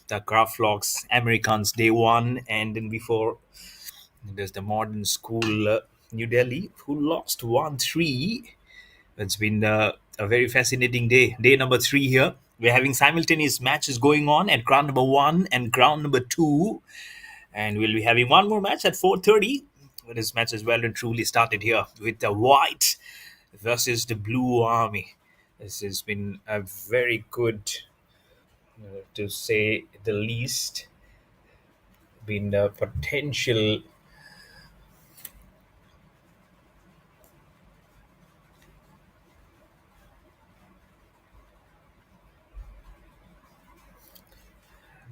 the Kraftlocks Americans day one, and then before there's the modern school New Delhi who lost 1-3. It's been a very fascinating day. Day number three here. We're having simultaneous matches going on at ground number one and ground number two, and we'll be having one more match at 4:30. But this match is well and truly started here with the white versus the blue army. This has been a very good, to say the least, been a potential.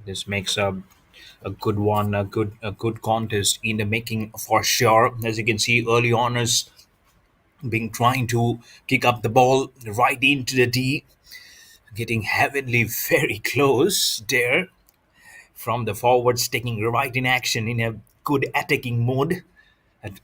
This makes a good one, a good contest in the making for sure. As you can see, early on is being trying to kick up the ball right into the D, getting heavenly very close there from the forwards, taking right in action in a good attacking mode.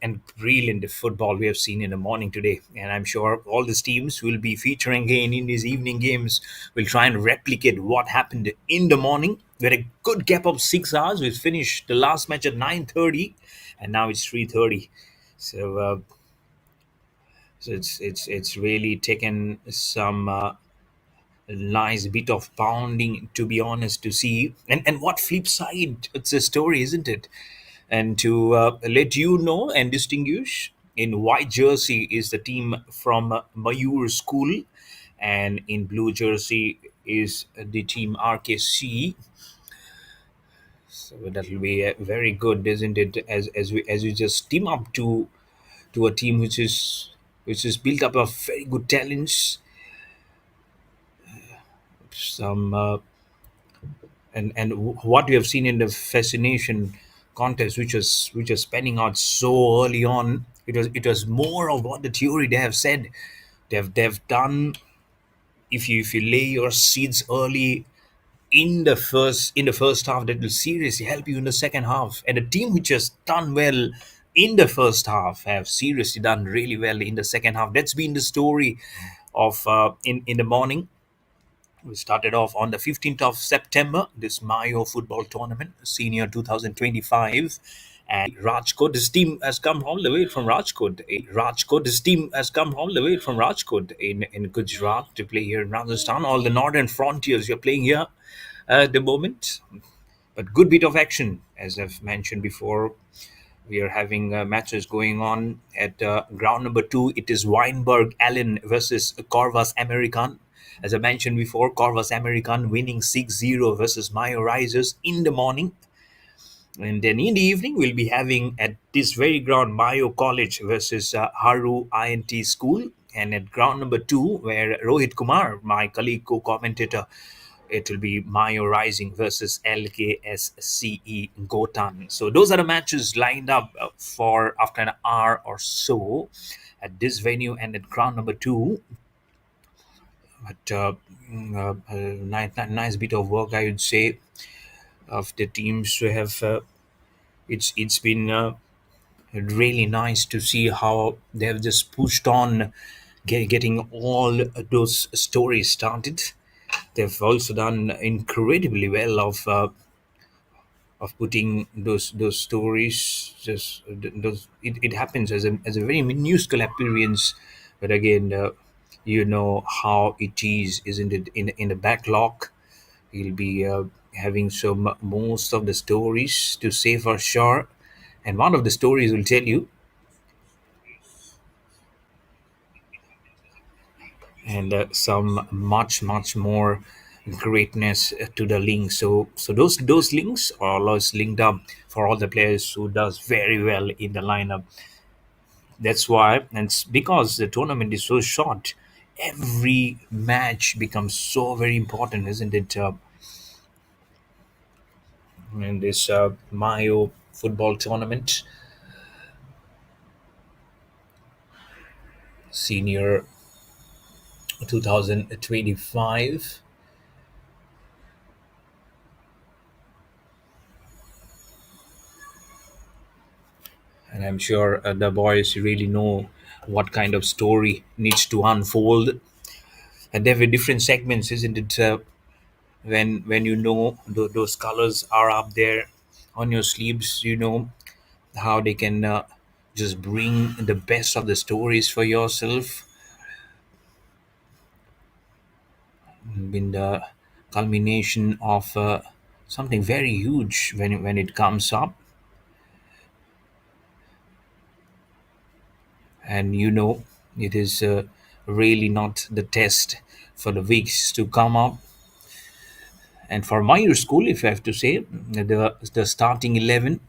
And brilliant football we have seen in the morning today. And I'm sure all these teams will be featuring again in these evening games. Will try and replicate what happened in the morning. We had a good gap of 6 hours. We finished the last match at 9:30, and now it's 3:30. So it's really taken some nice bit of pounding, to be honest, to see. And what flip side, it's a story, isn't it? And to let you know and distinguish, in white jersey is the team from Mayoor school, and in blue jersey is the team RKC. So that will be very good, isn't it, as we just team up to a team which is built up of very good talents, some and what we have seen in the fascination contest, which was spanning out so early on. It was more of what the theory they have said. They've done. If you lay your seeds early in the first half, that will seriously help you in the second half. And the team which has done well in the first half have seriously done really well in the second half. That's been the story of in the morning. We started off on the 15th of September, this Mayo football tournament, senior 2025. And Rajkot, this team has come all the way from Rajkot. This team has come all the way from Rajkot in Gujarat to play here in Rajasthan. All the northern frontiers you're playing here at the moment. But good bit of action, as I've mentioned before. We are having matches going on at ground number two. It is Weinberg Allen versus Corvus American. As I mentioned before, Corvus American winning 6-0 versus Mayo Risers in the morning. And then in the evening, we'll be having at this very ground Mayo College versus Haru INT School. And at ground number two, where Rohit Kumar, my colleague co-commentator, it will be Mayo Rising versus LKSCE Gotan. So those are the matches lined up for after an hour or so at this venue and at ground number two. But a nice bit of work, I would say, of the teams to have. It's been really nice to see how they have just pushed on, getting all those stories started. They've also done incredibly well of putting those stories. Just those, it happens as a very minuscule appearance, but again, you know how it is, isn't it? In the backlog, he'll be having some most of the stories to say for sure, and one of the stories will tell you, and some much more greatness to the link. So those links are always linked up for all the players who does very well in the lineup. That's why, and it's because the tournament is so short, every match becomes so very important, isn't it? In this Mayo football tournament, senior 2025. And I'm sure the boys really know what kind of story needs to unfold. And there were different segments, isn't it? when you know those colors are up there on your sleeves, you know how they can just bring the best of the stories for yourself in the culmination of something very huge when it comes up. And you know it is really not the test for the weeks to come up. And for my school, if I have to say, the starting 11,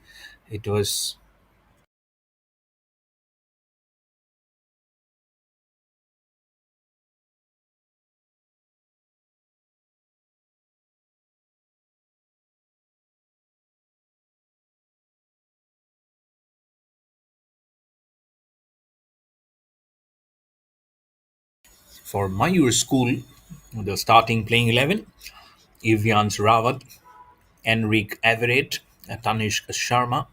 it was for Mayoor school, the starting playing 11, Evians Rawat, Enrique Everett, Tanishq Sharma,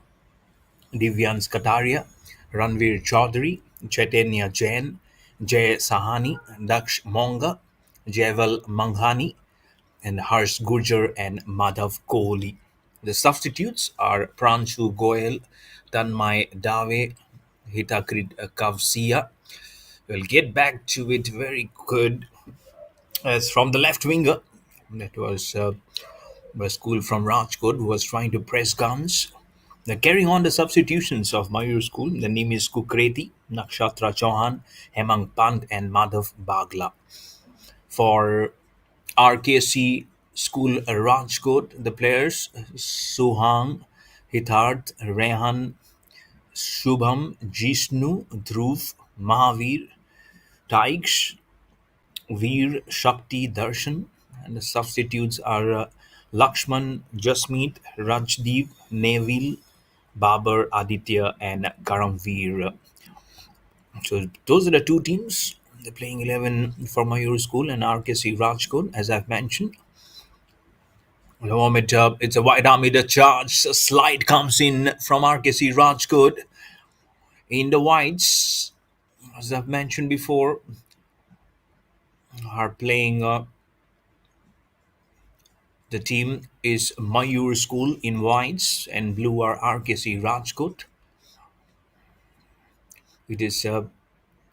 Divyans Kataria, Ranveer Chaudhary, Chaitanya Jain, Jay Sahani, Daksh Monga, Jaival Manghani, and Harsh Gurjar and Madhav Kohli. The substitutes are Pranshu Goyal, Tanmay Dave, Hitakrit Kavsia. We'll get back to it very good. As from the left winger, that was a school from Rajkot who was trying to press guns. Now, carrying on the substitutions of Mayoor school, the name is Kukreti, Nakshatra Chauhan, Hemang Pant, and Madhav Bagla. For RKC school Rajkot, the players Suhang, Hithard, Rehan, Shubham, Jishnu, Dhruv, Mahavir, Taiksh, Veer, Shakti, Darshan, and the substitutes are Lakshman, Jasmeet, Rajdeep, Neville, Babar, Aditya, and Karamveer. So those are the two teams. The playing 11 for Mayoor School and RKC Rajkot, as I've mentioned. The moment it's a wide arm, the charge, a slide comes in from RKC Rajkot in the whites, as I've mentioned before, are playing. The team is Mayoor School in whites and blue are RKC Rajkot. It is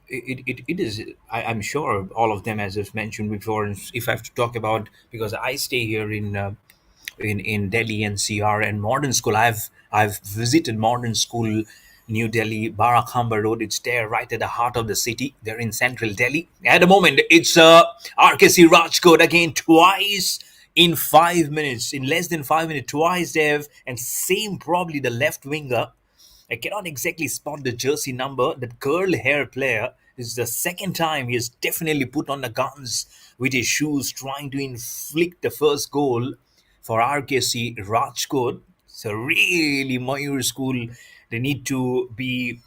it is I'm sure all of them, as I've mentioned before. And if I have to talk about, because I stay here in Delhi NCR, and modern school, I've visited modern school New Delhi Barakhamba Road. It's there right at the heart of the city. They're in central Delhi at the moment. It's RKC Rajkot again, twice in 5 minutes, in less than 5 minutes, twice they've, and same probably the left winger. I cannot exactly spot the jersey number. That curl hair player, this is the second time he has definitely put on the guns with his shoes, trying to inflict the first goal for RKC Rajkot. So really, Mayoor School, they need to be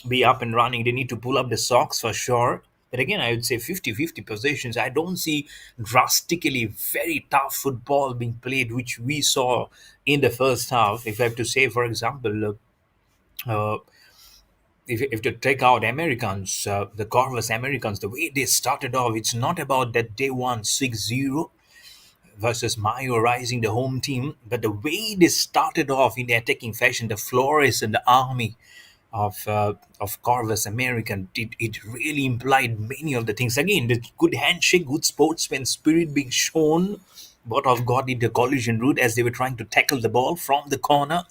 be up and running. They need to pull up the socks for sure. But again, I would say 50-50 possessions. I don't see drastically very tough football being played, which we saw in the first half. If I have to say, for example, if to take out Americans, the Corvus Americans, the way they started off, it's not about that they won 6-0 versus Mayo rising the home team, but the way they started off in the attacking fashion, the Flores and the army of Corvus American, it really implied many of the things. Again, the good handshake, good sportsman spirit being shown. Both of got in the collision route as they were trying to tackle the ball from the corner,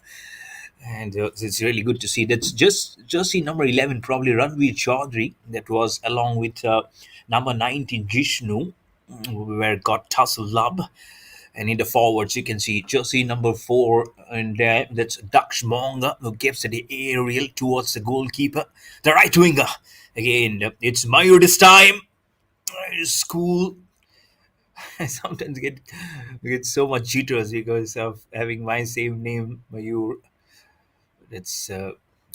and it's really good to see. That's just jersey number 11, probably Ranveer Chaudhary, that was along with number 19 Jishnu, where got tussle lub. And in the forwards, you can see jersey number 4, and there that's Daksh Monga, who gives the aerial towards the goalkeeper. The right winger, again, it's Mayoor this time. School. I sometimes get so much jitters because of having my same name, Mayoor. It's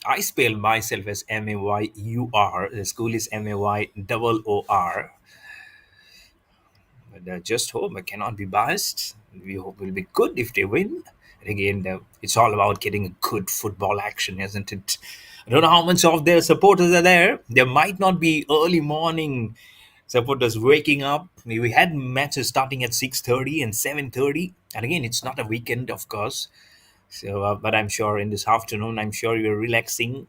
I spell myself as Mayur. The school is Mayoor. But just hope I cannot be biased. We hope will be good if they win. And again, it's all about getting a good football action, isn't it? I don't know how much of their supporters are there. There might not be early morning supporters waking up. We had matches starting at 6:30 and 7:30, and again, it's not a weekend, of course. So, but I'm sure in this afternoon, I'm sure you're relaxing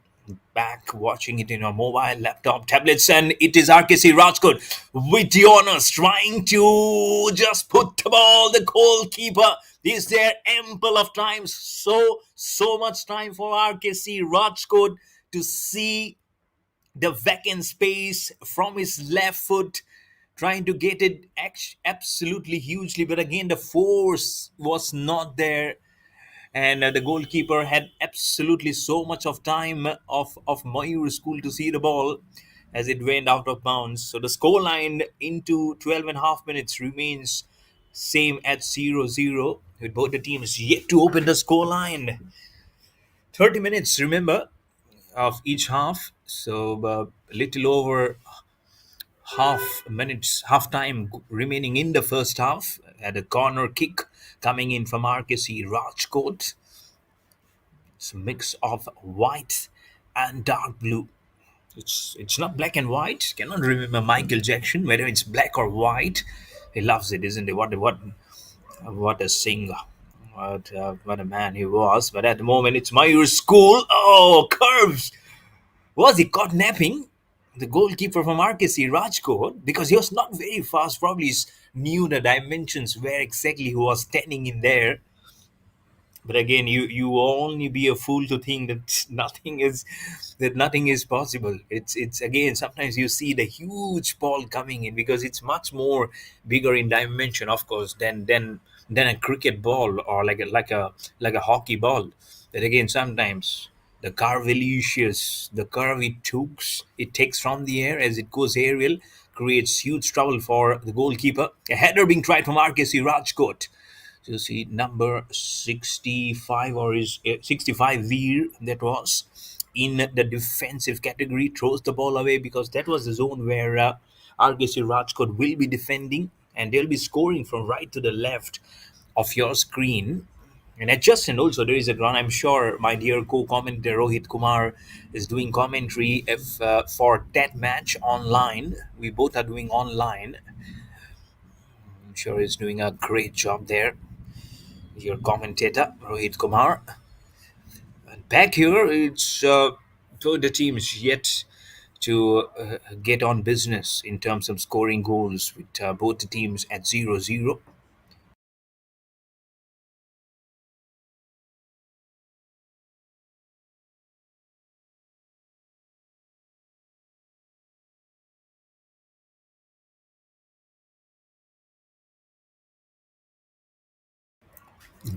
back, watching it in your mobile, laptop, tablets, and it is RKC Rajkot with the honors trying to just put the ball. The goalkeeper is there, ample of time, so much time for RKC Rajkot to see the vacant space from his left foot, trying to get it absolutely hugely, but again the force was not there, and the goalkeeper had absolutely so much of time of Mayoor school to see the ball as it went out of bounds. So the scoreline into 12 and a half minutes remains same at 0-0, with both the teams yet to open the scoreline. 30 minutes, remember, of each half. So a little over half time remaining in the first half. Had a corner kick coming in from RKC Rajkot. It's a mix of white and dark blue. It's not black and white. Cannot remember Michael Jackson whether it's black or white. He loves it, isn't it? What a singer. What a man he was. But at the moment, it's Mayoor school. Oh, curves! Was he caught napping? The goalkeeper from RKC, Rajkot, because he was not very fast, probably knew the dimensions where exactly he was standing in there. But again, you only be a fool to think that nothing is possible. It's again, sometimes you see the huge ball coming in because it's much more bigger in dimension, of course, than a cricket ball or like a hockey ball. But again, sometimes the curve it takes from the air as it goes aerial, creates huge trouble for the goalkeeper. A header being tried from RKC Rajkot. You see number 65, or is 65 Veer, that was in the defensive category, throws the ball away because that was the zone where RKC Rajkot will be defending, and they'll be scoring from right to the left of your screen. And adjacent also there is a run. I'm sure my dear co-commentator Rohit Kumar is doing commentary if for that match online. We both are doing online. I'm sure he's doing a great job there, your commentator Rohit Kumar. And back here, it's both the teams yet to get on business in terms of scoring goals, with both the teams at 0-0.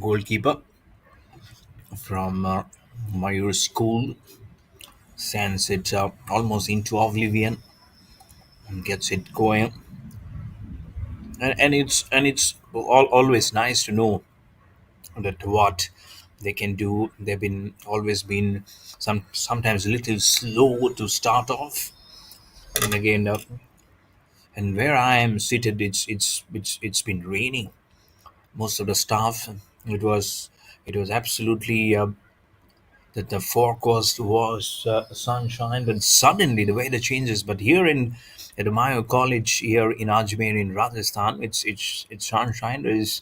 Goalkeeper from Mayoor School sends it almost into oblivion and gets it going. And it's always nice to know that what they can do. They've been always been sometimes a little slow to start off, and again, and where I am seated, it's been raining most of the stuff. It was absolutely that the forecast was sunshine, but suddenly the weather changes. But here in at the Mayo College here in Ajmer in Rajasthan, it's sunshine. There is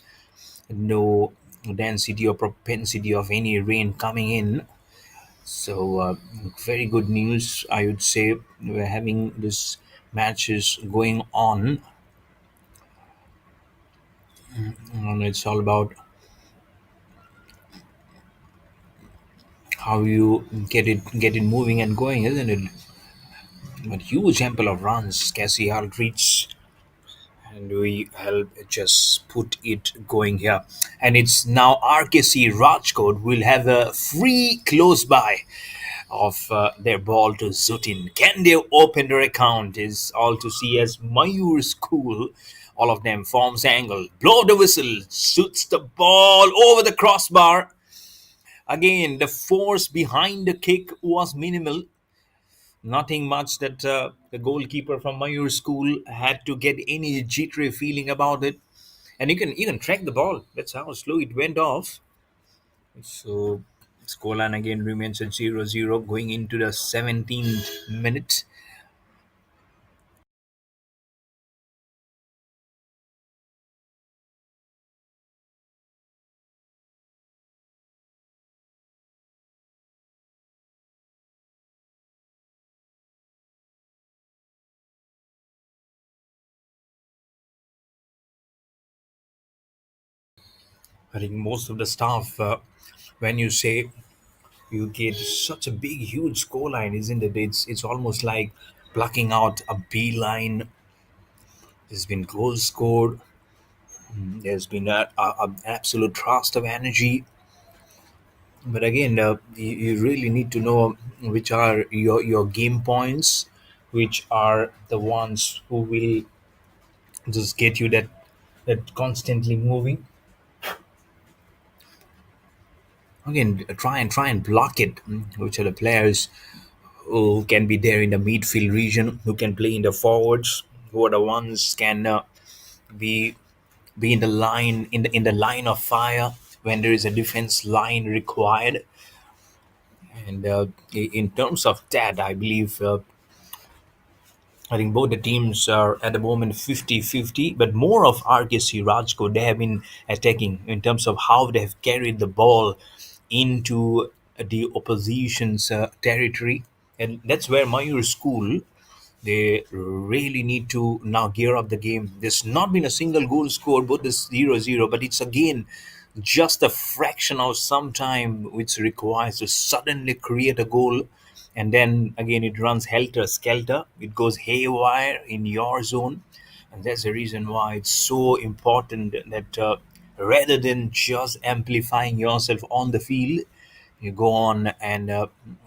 no density or propensity of any rain coming in. So very good news, I would say. We're having this matches going on, and it's all about how you get it moving and going, isn't it? But huge ample of runs, Cassie Aldrich, and we help just put it going here. And it's now RKC Rajkot will have a free close by of their ball to Zutin. Can they open their account? Is all to see as Mayoor School. All of them forms angle. Blow the whistle. Shoots the ball over the crossbar. Again, the force behind the kick was minimal. Nothing much that the goalkeeper from Mayoor School had to get any jittery feeling about it. And you can track the ball. That's how slow it went off. So scoreline again remains at 0-0 going into the 17th minute. I think most of the staff, when you say you get such a big, huge scoreline, isn't it? It's almost like plucking out a beeline. There's been goals scored. There's been a absolute thrust of energy. But again, you really need to know which are your game points, which are the ones who will just get you that constantly moving. Again, try and block it. Which are the players who can be there in the midfield region, who can play in the forwards, who are the ones can be be in the line in the line of fire when there is a defense line required. And in terms of that, I believe I think both the teams are at the moment 50-50, but more of RKC Rajkot, they have been attacking in terms of how they have carried the ball into the opposition's territory. And that's where Mayoor School, they really need to now gear up the game. There's not been a single goal scored, both is 0-0, but it's again just a fraction of some time which requires to suddenly create a goal. And then again, it runs helter skelter, it goes haywire in your zone. And that's the reason why it's so important that rather than just amplifying yourself on the field, you go on and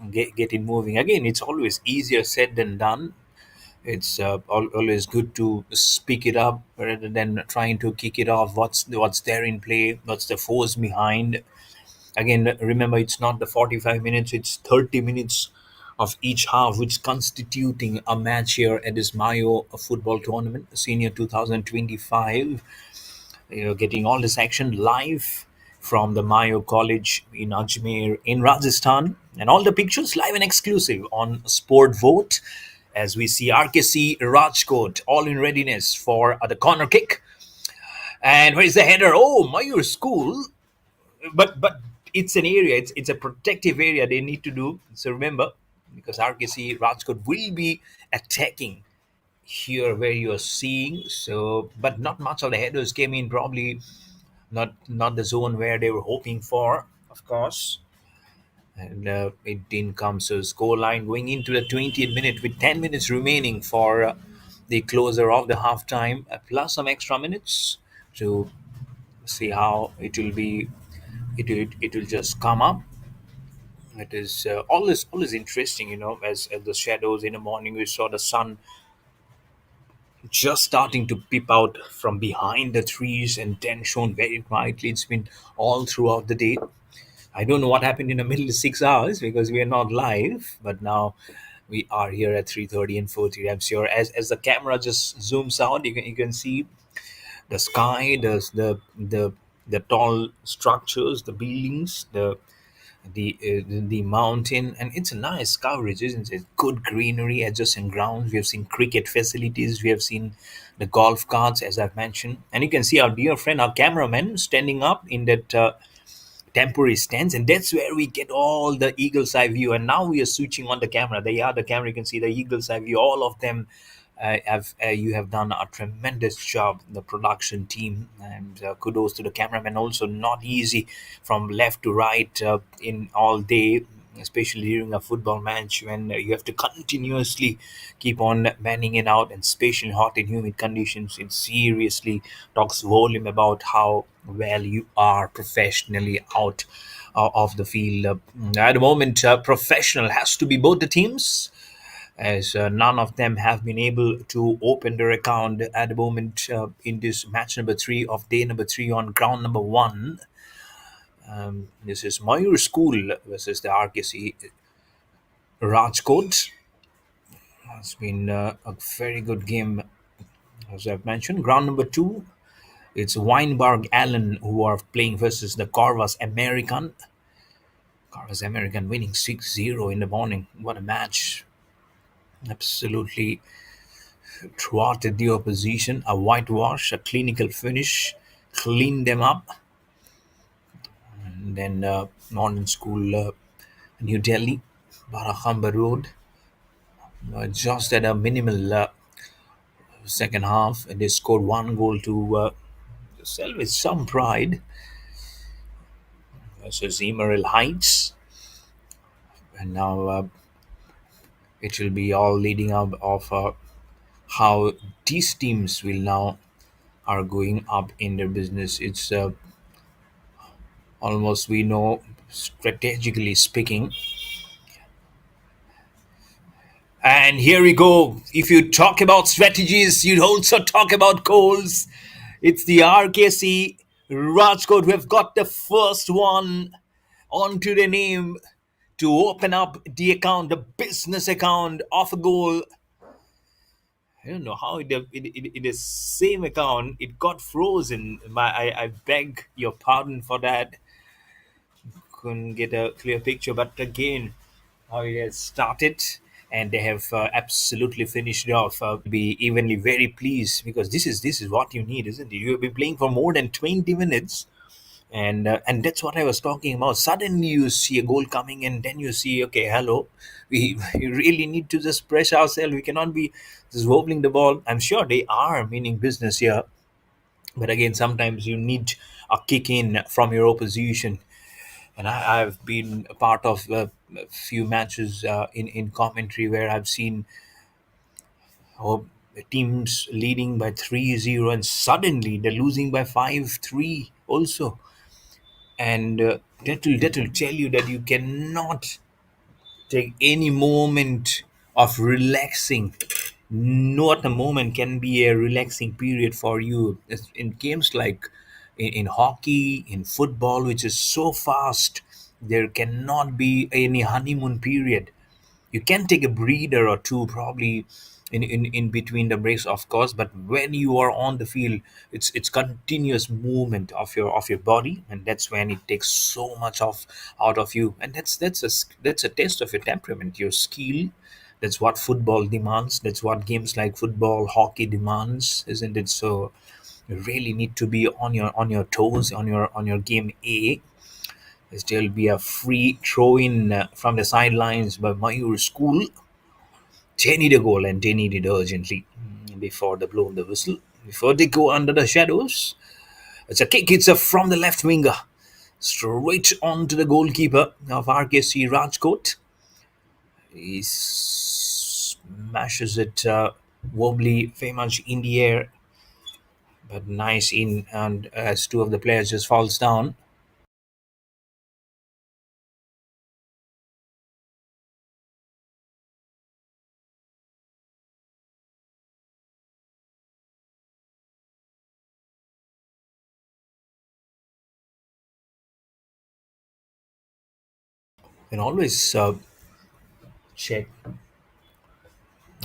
get it moving. Again, it's always easier said than done. It's always good to speak it up rather than trying to kick it off. What's there in play? What's the force behind? Again, remember, it's not the 45 minutes; it's 30 minutes of each half, which constituting a match here at this Mayo football tournament, Senior 2025. You're getting all this action live from the Mayo College in Ajmer in Rajasthan, and all the pictures live and exclusive on Sport Vote. As we see RKC Rajkot all in readiness for the corner kick. And where's the header? Oh, Mayoor School. But it's an area, it's a protective area they need to do. So remember, because RKC Rajkot will be attacking here where you're seeing. So, but not much of the headers came in, probably not the zone where they were hoping for, of course. And it didn't come. So score line going into the 20th minute with 10 minutes remaining for the closer of the halftime, plus some extra minutes to see how it will be. It will just come up. It is always interesting, as the shadows in the morning. We saw the sun just starting to peep out from behind the trees and then shone very brightly. It's been all throughout the day. I don't know what happened in the middle of 6 hours because we are not live, but now we are here at 3:30 and 4:30. I'm sure as the camera just zooms out, you can see the sky, the tall structures, the buildings, the mountain, and it's a nice coverage, isn't it? Good greenery, adjacent grounds. We have seen cricket facilities. We have seen the golf carts, as I've mentioned, and you can see our dear friend, our cameraman, standing up in that temporary stance, and that's where we get all the eagle's eye view. And now we are switching on the camera. They are the camera. You can see the eagle's eye view. All of them have you have done a tremendous job, the production team, and kudos to the cameraman. Also, not easy from left to right in all day. Especially during a football match when you have to continuously keep on manning it out, and especially hot and humid conditions, it seriously talks volume about how well you are professionally out of the field. At the moment, professional has to be both the teams, as none of them have been able to open their account at the moment in this match number three of day number three on ground number one. This is Mayoor School versus the RKC Rajkot. It's been a very good game, as I've mentioned. Ground number two, it's Weinberg Allen who are playing versus the Corvus American. Corvus American winning 6-0 in the morning. What a match. Absolutely thwarted the opposition. A whitewash, a clinical finish, cleaned them up. And then Northern School, New Delhi, Barakhamba Road, just at a minimal second half. And they scored one goal to salvage some pride. So Emerald Heights, and now it will be all leading up of how these teams will now are going up in their business. It's almost, we know, strategically speaking. And here we go. If you talk about strategies, you also talk about goals. It's the RKC Rajkot who have got the first one onto the name to open up the account, the business account of a goal. I don't know how it is same account. It got frozen. I beg your pardon for that. Couldn't get a clear picture, but again, how it has started, and they have absolutely finished it off. Be evenly very pleased, because this is what you need, isn't it? You have been playing for more than 20 minutes, and that's what I was talking about. Suddenly you see a goal coming, and then you see, okay, hello, we really need to just press ourselves. We cannot be just wobbling the ball. I'm sure they are meaning business here, but again, sometimes you need a kick in from your opposition. And I've been a part of a few matches in commentary where I've seen oh, teams leading by 3-0, and suddenly they're losing by 5-3 also. And that will tell you that you cannot take any moment of relaxing. Not a moment can be a relaxing period for you. In games like in hockey, in football, which is so fast, there cannot be any honeymoon period. You can take a breather or two, probably in between the breaks, of course, but when you are on the field, it's continuous movement of your body, and that's when it takes so much of out of you. And that's a test of your temperament, your skill. That's what football demands. That's what games like football, hockey demands, isn't it? So you really need to be on your toes, on your game A. There'll be a free throw in from the sidelines by Mayoor school. They need a goal, and they need it urgently before they blow the whistle, before they go under the shadows. It's a kick. It's a from the left winger, straight on to the goalkeeper of RKC Rajkot. He smashes it wobbly, very much in the air, but nice in, and as two of the players just falls down. And always check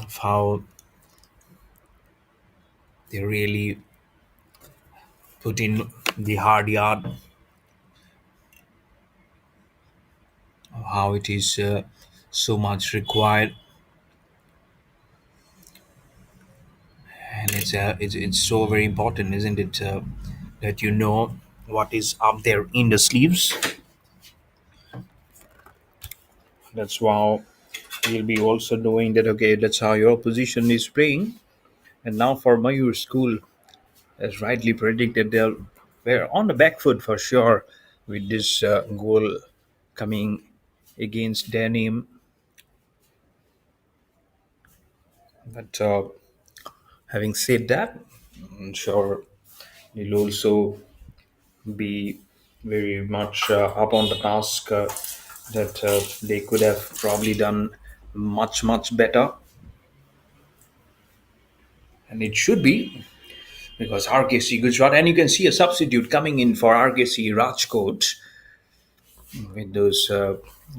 of how they really put in the hard yard, how it is so much required. And it's so very important, isn't it, that you know what is up there in the sleeves. That's why you'll be also knowing that, okay, that's how your position is playing. And now for Mayur school, as rightly predicted, they're on the back foot for sure with this goal coming against their name. But having said that, I'm sure they'll also be very much up on the task that they could have probably done much better, and it should be, because RKC Gujarat, and you can see a substitute coming in for RKC Rajkot. With those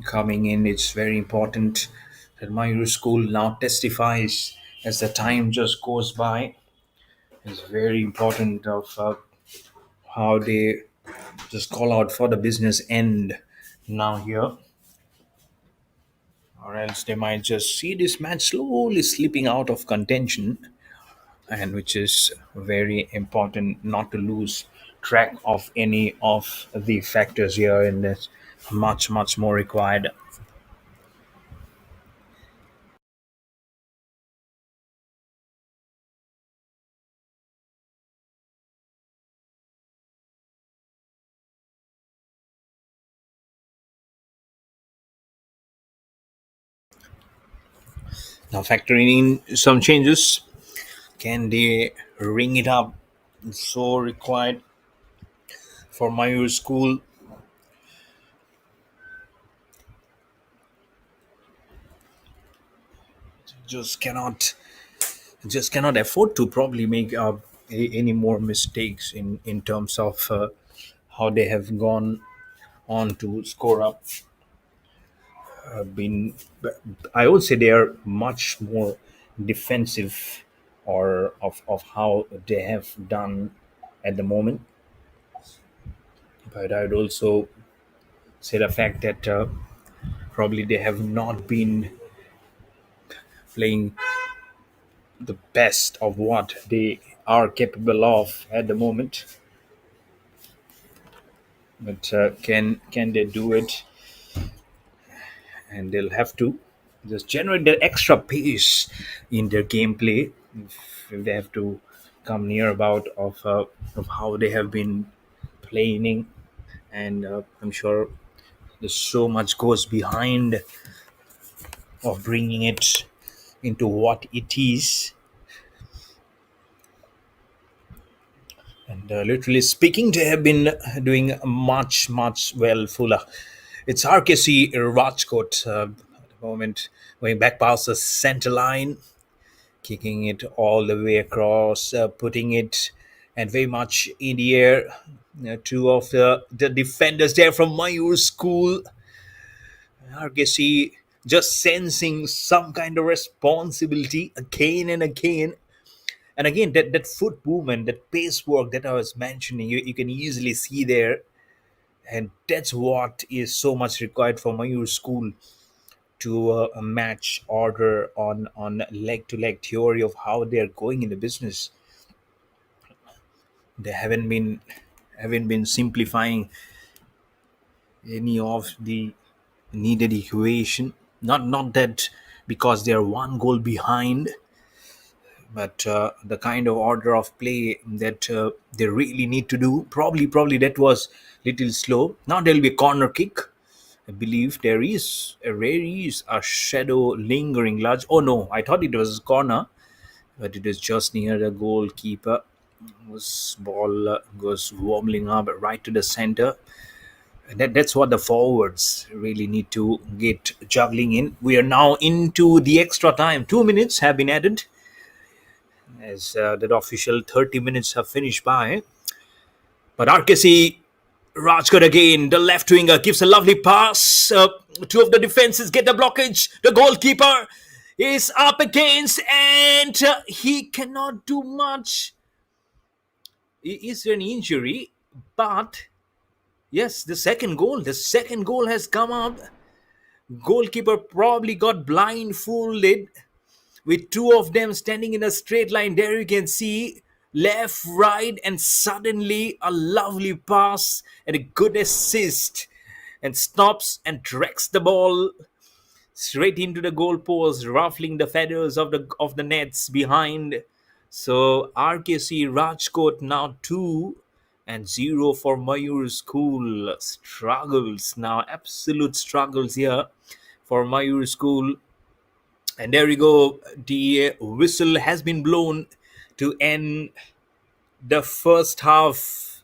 coming in, it's very important that Mayur school now testifies as the time just goes by. It's very important of how they just call out for the business end now here, or else they might just see this match slowly slipping out of contention, and which is very important not to lose track of any of the factors here, and that's much more required. Now factoring in some changes, can they ring it up? So required for Mayoor school. Just cannot just cannot afford to probably make any more mistakes in terms of how they have gone on to score up. Been I would say they are much more defensive or of how they have done at the moment. But I would also say the fact that probably they have not been playing the best of what they are capable of at the moment. But can they do it? And they'll have to just generate that extra pace in their gameplay if they have to come near about of how they have been playing. And I'm sure there's so much goes behind of bringing it into what it is. And literally speaking, they have been doing much well fuller. It's RKC Rajkot at the moment, going back past the center line, kicking it all the way across, putting it and very much in the air. Two of the defenders there from Mayoor school, RKC just sensing some kind of responsibility again and again. And again, that foot movement, that pace work that I was mentioning, you can easily see there. And that's what is so much required for Mayoor school to match order on leg to leg theory of how they're going in the business. They haven't been simplifying any of the needed equation. Not that because they're one goal behind, but the kind of order of play that they really need to do. Probably that was little slow. Now there'll be a corner kick. I believe there is a shadow lingering large. Oh no, I thought it was a corner, but it is just near the goalkeeper. Was ball goes wobbling up right to the center. And that's what the forwards really need to get juggling in. We are now into the extra time. 2 minutes have been added as that official 30 minutes have finished by. But RKC Rajkot again, the left winger gives a lovely pass. Two of the defenses get the blockage. The goalkeeper is up against, and he cannot do much. Is there an injury? But yes, the second goal has come up. Goalkeeper probably got blindfolded with two of them standing in a straight line. There you can see left, right, and suddenly a lovely pass and a good assist, and stops and tracks the ball straight into the goalpost, ruffling the feathers of the nets behind. So RKC Rajkot now 2-0 for Mayoor School. Struggles now, absolute struggles here for Mayoor School. And there we go. The whistle has been blown to end the first half.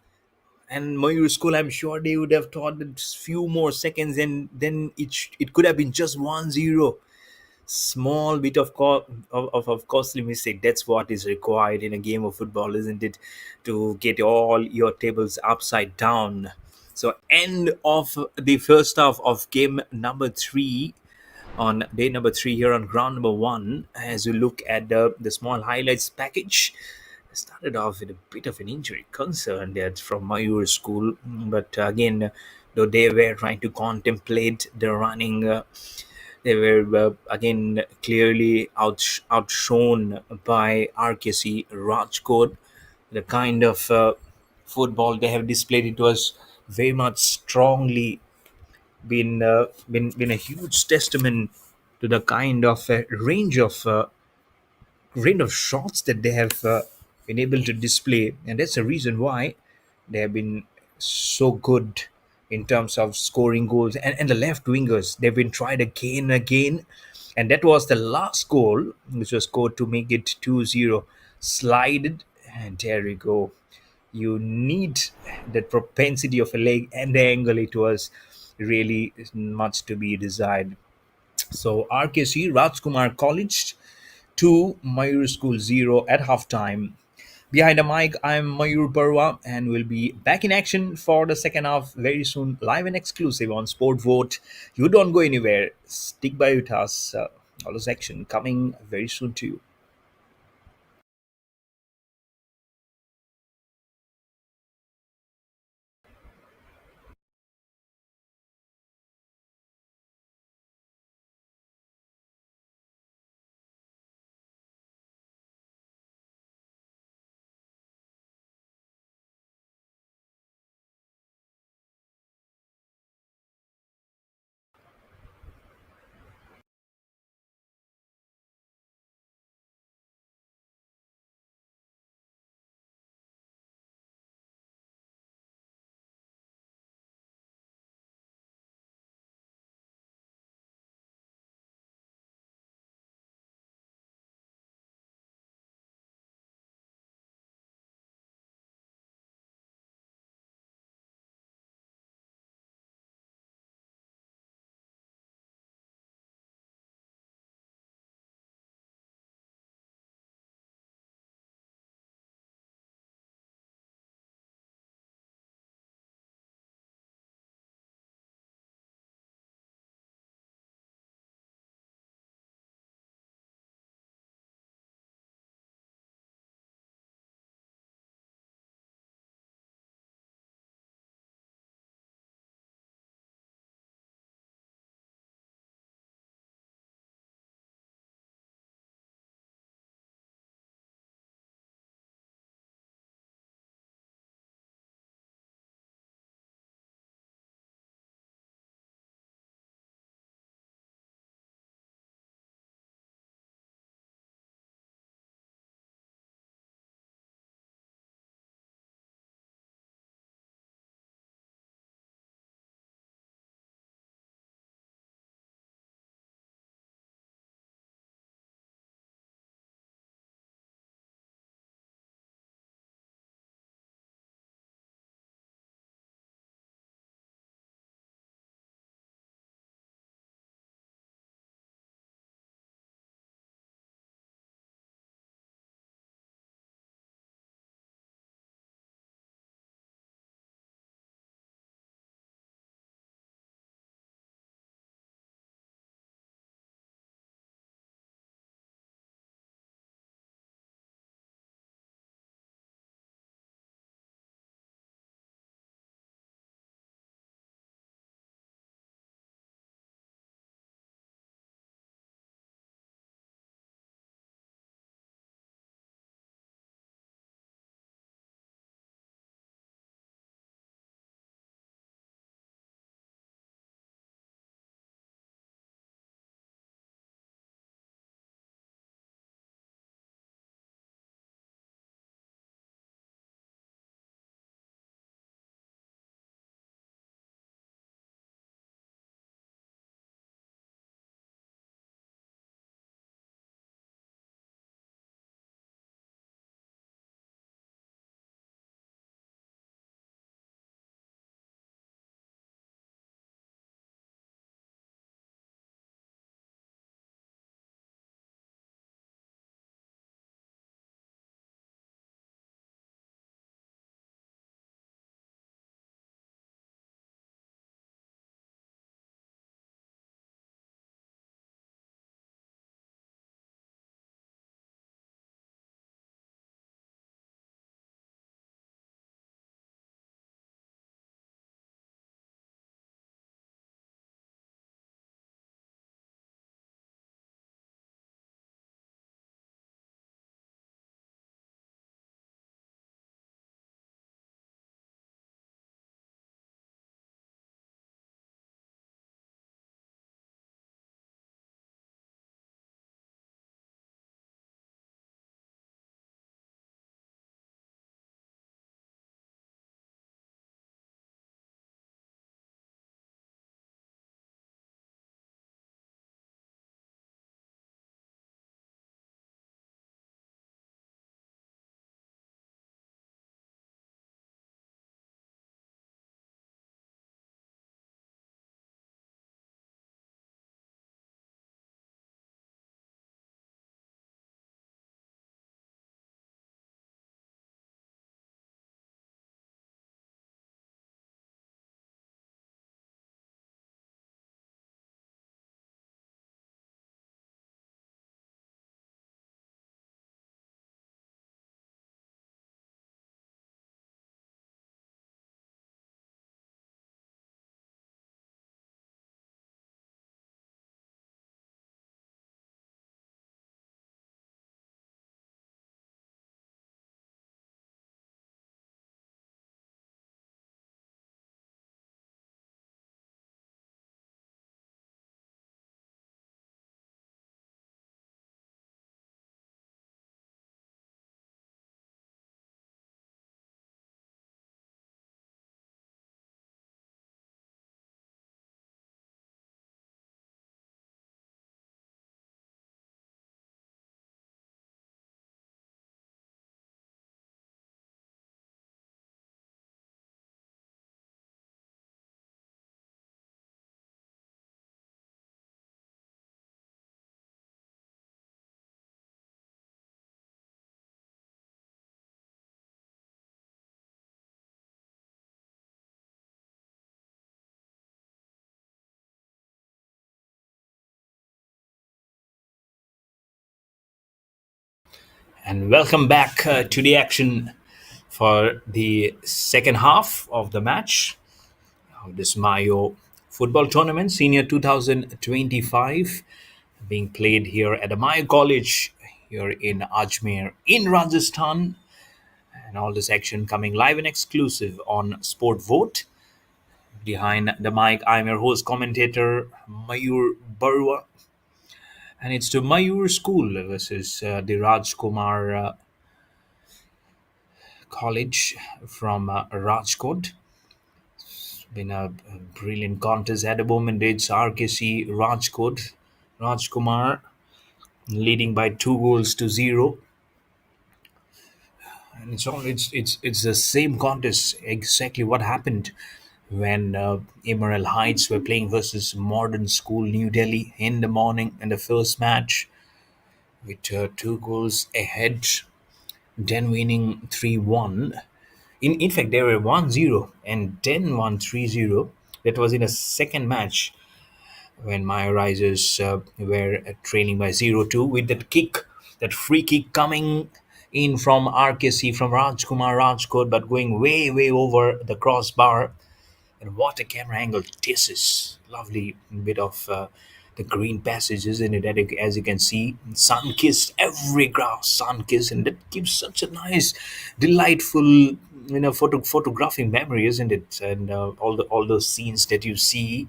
And Mayoor School, I'm sure they would have thought a few more seconds, and then it could have been just 1-0. Small bit of costly mistake. That's what is required in a game of football, isn't it? To get all your tables upside down. So, end of the first half of game number 3 on day number 3 here on ground number 1. As we look at the small highlights package, I started off with a bit of an injury concern there from Mayoor school, but again, though they were trying to contemplate the running, they were again clearly outshone by RKC Rajkot. The kind of football they have displayed, it was very much strongly been a huge testament to the kind of range of shots that they have been able to display, and that's the reason why they have been so good in terms of scoring goals. And the left wingers, they've been tried again and again, And that was the last goal, which was scored to make it 2-0. Slided, and there we go. You need that propensity of a leg and the angle. It was really much to be desired. So RKC, Rajkumar College 2, Mayoor School 0 at halftime. Behind the mic, I'm Mayoor Barwa and we'll be back in action for the second half very soon, live and exclusive on Sport Vote. You don't go anywhere. Stick by with us. All this action coming very soon to you. And welcome back to the action for the second half of the match of this Mayo football tournament, Senior 2025, being played here at the Mayo College here in Ajmer in Rajasthan. And all this action coming live and exclusive on Sport Vote. Behind the mic, I'm your host commentator Mayoor Barua, and it's the Mayoor School versus the Rajkumar College from Rajkot. Been a brilliant contest at the moment. It's RKC Rajkot, Rajkumar leading by 2 goals to 0, and it's the same contest. Exactly what happened when Emerald Heights were playing versus Modern School New Delhi in the morning in the first match with 2 goals ahead, then winning 3-1. In fact, they were 1-0 and then won 3-0. That was in a second match when my Risers were trailing by 0-2 with that kick, that free kick coming in from RKC, from Rajkumar Rajkot, but going way, way over the crossbar. And what a camera angle this is. Lovely bit of the green passages in it, as you can see. Sun kissed, every grass sun kissed, and that gives such a nice, delightful, photographic memory, isn't it? And all those scenes that you see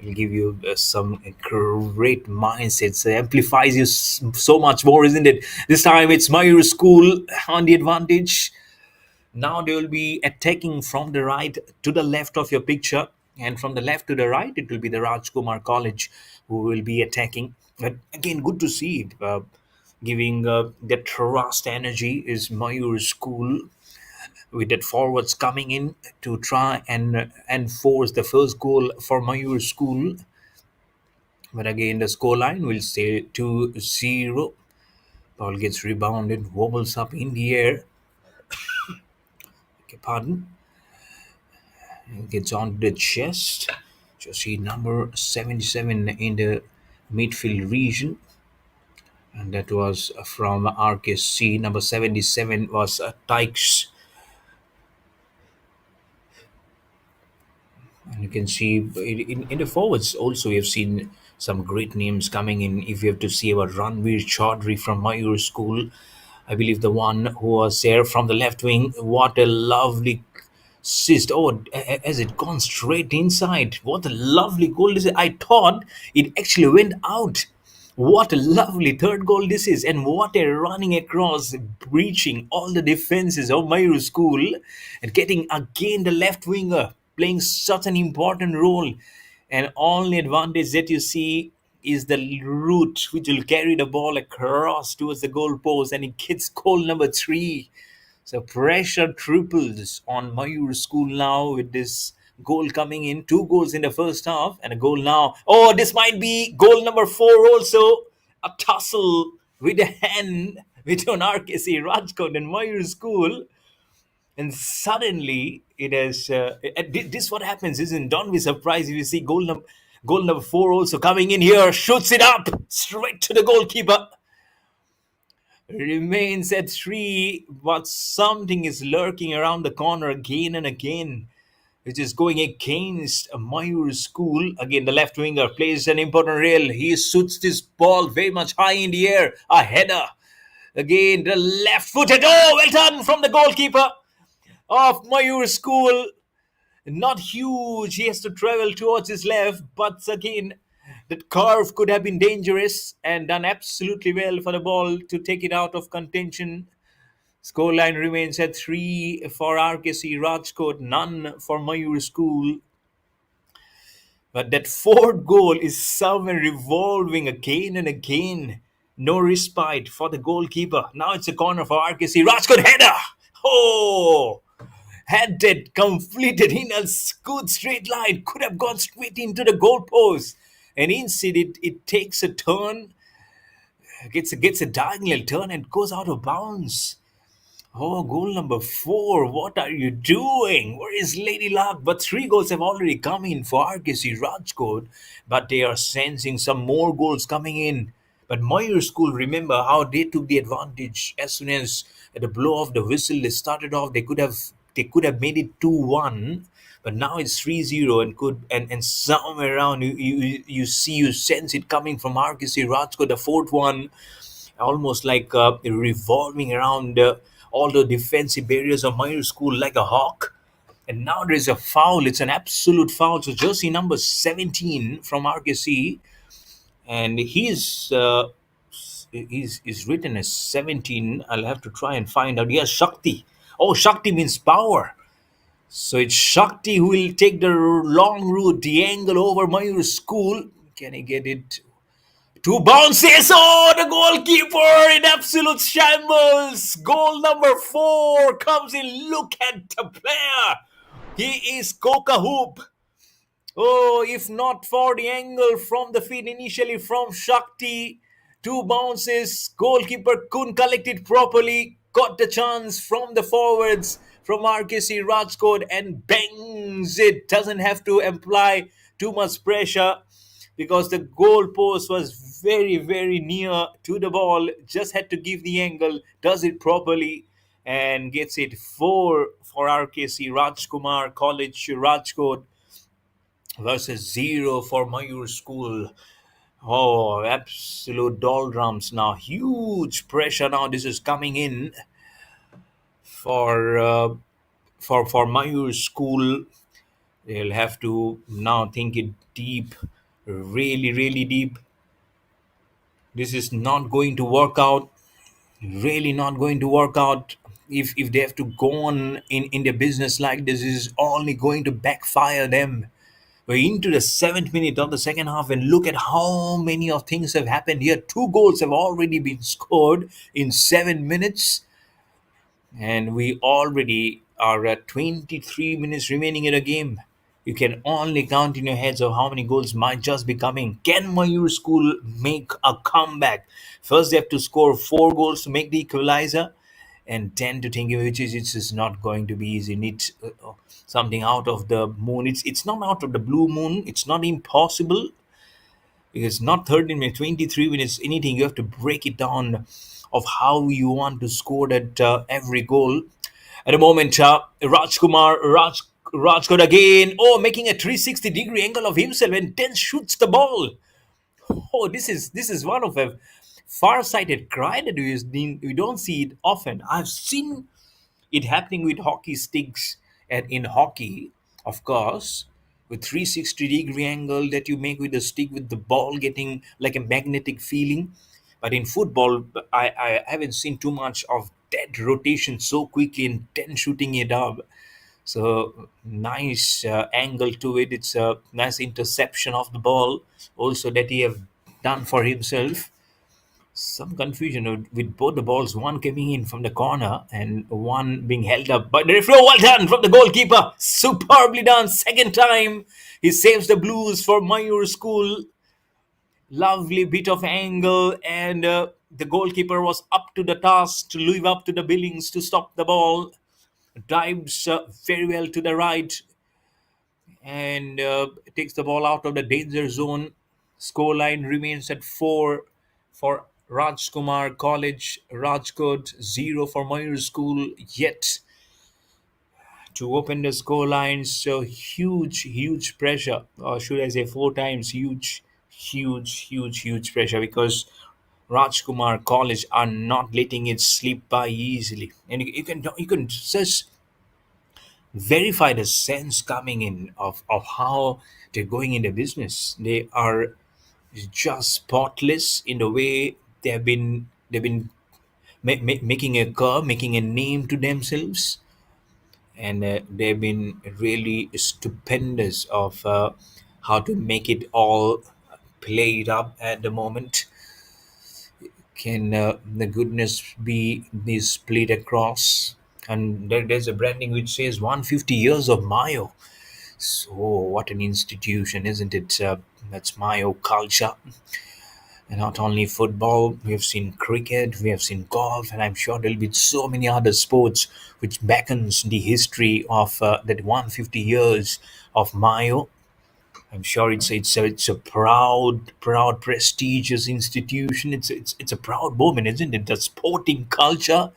will give you some great mindsets. It amplifies you so much more, isn't it? This time it's Mayoor School on the advantage. Now they will be attacking from the right to the left of your picture, and from the left to the right, it will be the Rajkumar College who will be attacking. But again, good to see it. Giving that trust energy is Mayoor School with that forwards coming in to try and force the first goal for Mayoor School. But again, the scoreline will stay 2-0. Ball gets rebounded, wobbles up in the air. Okay, pardon. Gets on the chest. Jersey number 77 in the midfield region. And that was from RKC. Number 77 was Tykes. And you can see in the forwards also, we have seen some great names coming in. If you have to see about Ranveer Chaudhary from Mayoor School, I believe the one who was there from the left wing. What a lovely assist. Oh, has it gone straight inside? What a lovely goal this is. I thought it actually went out. What a lovely third goal this is, and what a running across, breaching all the defenses of Mayoor School, and getting again the left winger playing such an important role. And only advantage that you see is the route which will carry the ball across towards the goal post, and it gets goal number 3. So pressure triples on Mayoor School now with this goal coming in. 2 goals in the first half and a goal now. Oh, this might be goal number 4 also. A tussle with a hand between RKC, Rajkot and Mayoor School. And suddenly it has... this what happens, isn't? Don't be surprised if you see goal number 4 also coming in here. Shoots it up straight to the goalkeeper. Remains at 3, but something is lurking around the corner again and again, which is going against Mayoor School. Again, the left winger plays an important role. He shoots this ball very much high in the air. A header. Again, the left footed. Oh, well done from the goalkeeper of Mayoor School. Not huge. He has to travel towards his left, but again, that curve could have been dangerous and done absolutely well for the ball to take it out of contention. Scoreline remains at 3 for RKC Rajkot, none for Mayoor School. But that fourth goal is somewhere revolving again and again. No respite for the goalkeeper. Now it's a corner for RKC Rajkot. Header! Oh! Had that completed in a good straight line, could have gone straight into the goalpost. And instead, it takes a turn, gets a diagonal turn and goes out of bounds. Oh, goal number 4. What are you doing? Where is Lady Luck? But 3 goals have already come in for RKC Rajkot. But they are sensing some more goals coming in. But Mayoor School, remember how they took the advantage as soon as at the blow of the whistle they started off. They could have made it 2-1, but now it's 3-0, and somewhere around you sense it coming from RKC Rajkot, the fourth one, almost like revolving around all the defensive barriers of Mayoor School like a hawk. And now there's a foul. It's an absolute foul. So jersey number 17 from RKC, and he's written as 17. I'll have to try and find out. Yes, Shakti. Oh, Shakti means power. So it's Shakti who will take the long route, the angle over Mayur School. Can he get it? Two bounces. Oh, the goalkeeper in absolute shambles. Goal number 4 comes in. Look at the player. He is Coca Hoop. Oh, if not for the angle from the feet initially from Shakti, two bounces, goalkeeper couldn't collect it properly, got the chance from the forwards from RKC Rajkot and bangs it. Doesn't have to apply too much pressure because the goal post was very, very near to the ball. Just had to give the angle, does it properly, and gets it 4 for RKC Rajkumar College Rajkot versus 0 for Mayur School. Oh, absolute doldrums now. Huge pressure now. This is coming in for for Mayur School. They'll have to now think it deep, really, really deep. This is not going to work out. Really not going to work out. If they have to go on in their business like this, is only going to backfire them. We're into the 7th minute of the second half, and look at how many of things have happened here. 2 goals have already been scored in 7 minutes, and we already are at 23 minutes remaining in the game. You can only count in your heads of how many goals might just be coming. Can Mayur School make a comeback? First, they have to score 4 goals to make the equalizer, and 10 to think which is it's just not going to be easy. Needs something out of the moon. It's not out of the blue moon. It's not impossible. It's not 13 minutes, 23 minutes, anything. You have to break it down of how you want to score that every goal. At the moment, Rajkot again. Oh, making a 360-degree angle of himself and then shoots the ball. Oh, this is one of a far-sighted cry that we don't see it often. I've seen it happening with hockey sticks, and in hockey, of course, with 360-degree angle that you make with the stick with the ball getting like a magnetic feeling. But in football, I haven't seen too much of that rotation so quickly and then shooting it up. So nice angle to it. It's a nice interception of the ball also that he have done for himself. Some confusion with both the balls, one coming in from the corner and one being held up by the referee. Oh, well done from the goalkeeper. Superbly done. Second time he saves the Blues for Mayur School. Lovely bit of angle, and the goalkeeper was up to the task to live up to the billings to stop the ball. Dives very well to the right and takes the ball out of the danger zone. Scoreline remains at 4 for Rajkumar College, Rajkot 0 for Mayur School. Yet to open the scoreline, so huge pressure, or should I say 4 times huge pressure, because Rajkumar College are not letting it slip by easily, and you can just verify the sense coming in of how they're going into business. They are just spotless in the way they've been making a curve, making a name to themselves, and they've been really stupendous of how to make it all played up at the moment. Can the goodness be this split across? And there's a branding which says 150 years of Mayo. So what an institution, isn't it? That's Mayo culture. And not only football, we have seen cricket, we have seen golf, and I'm sure there'll be so many other sports which beckons the history of that 150 years of Mayo. I'm sure it's a proud, prestigious institution. It's a proud moment, isn't it? The sporting culture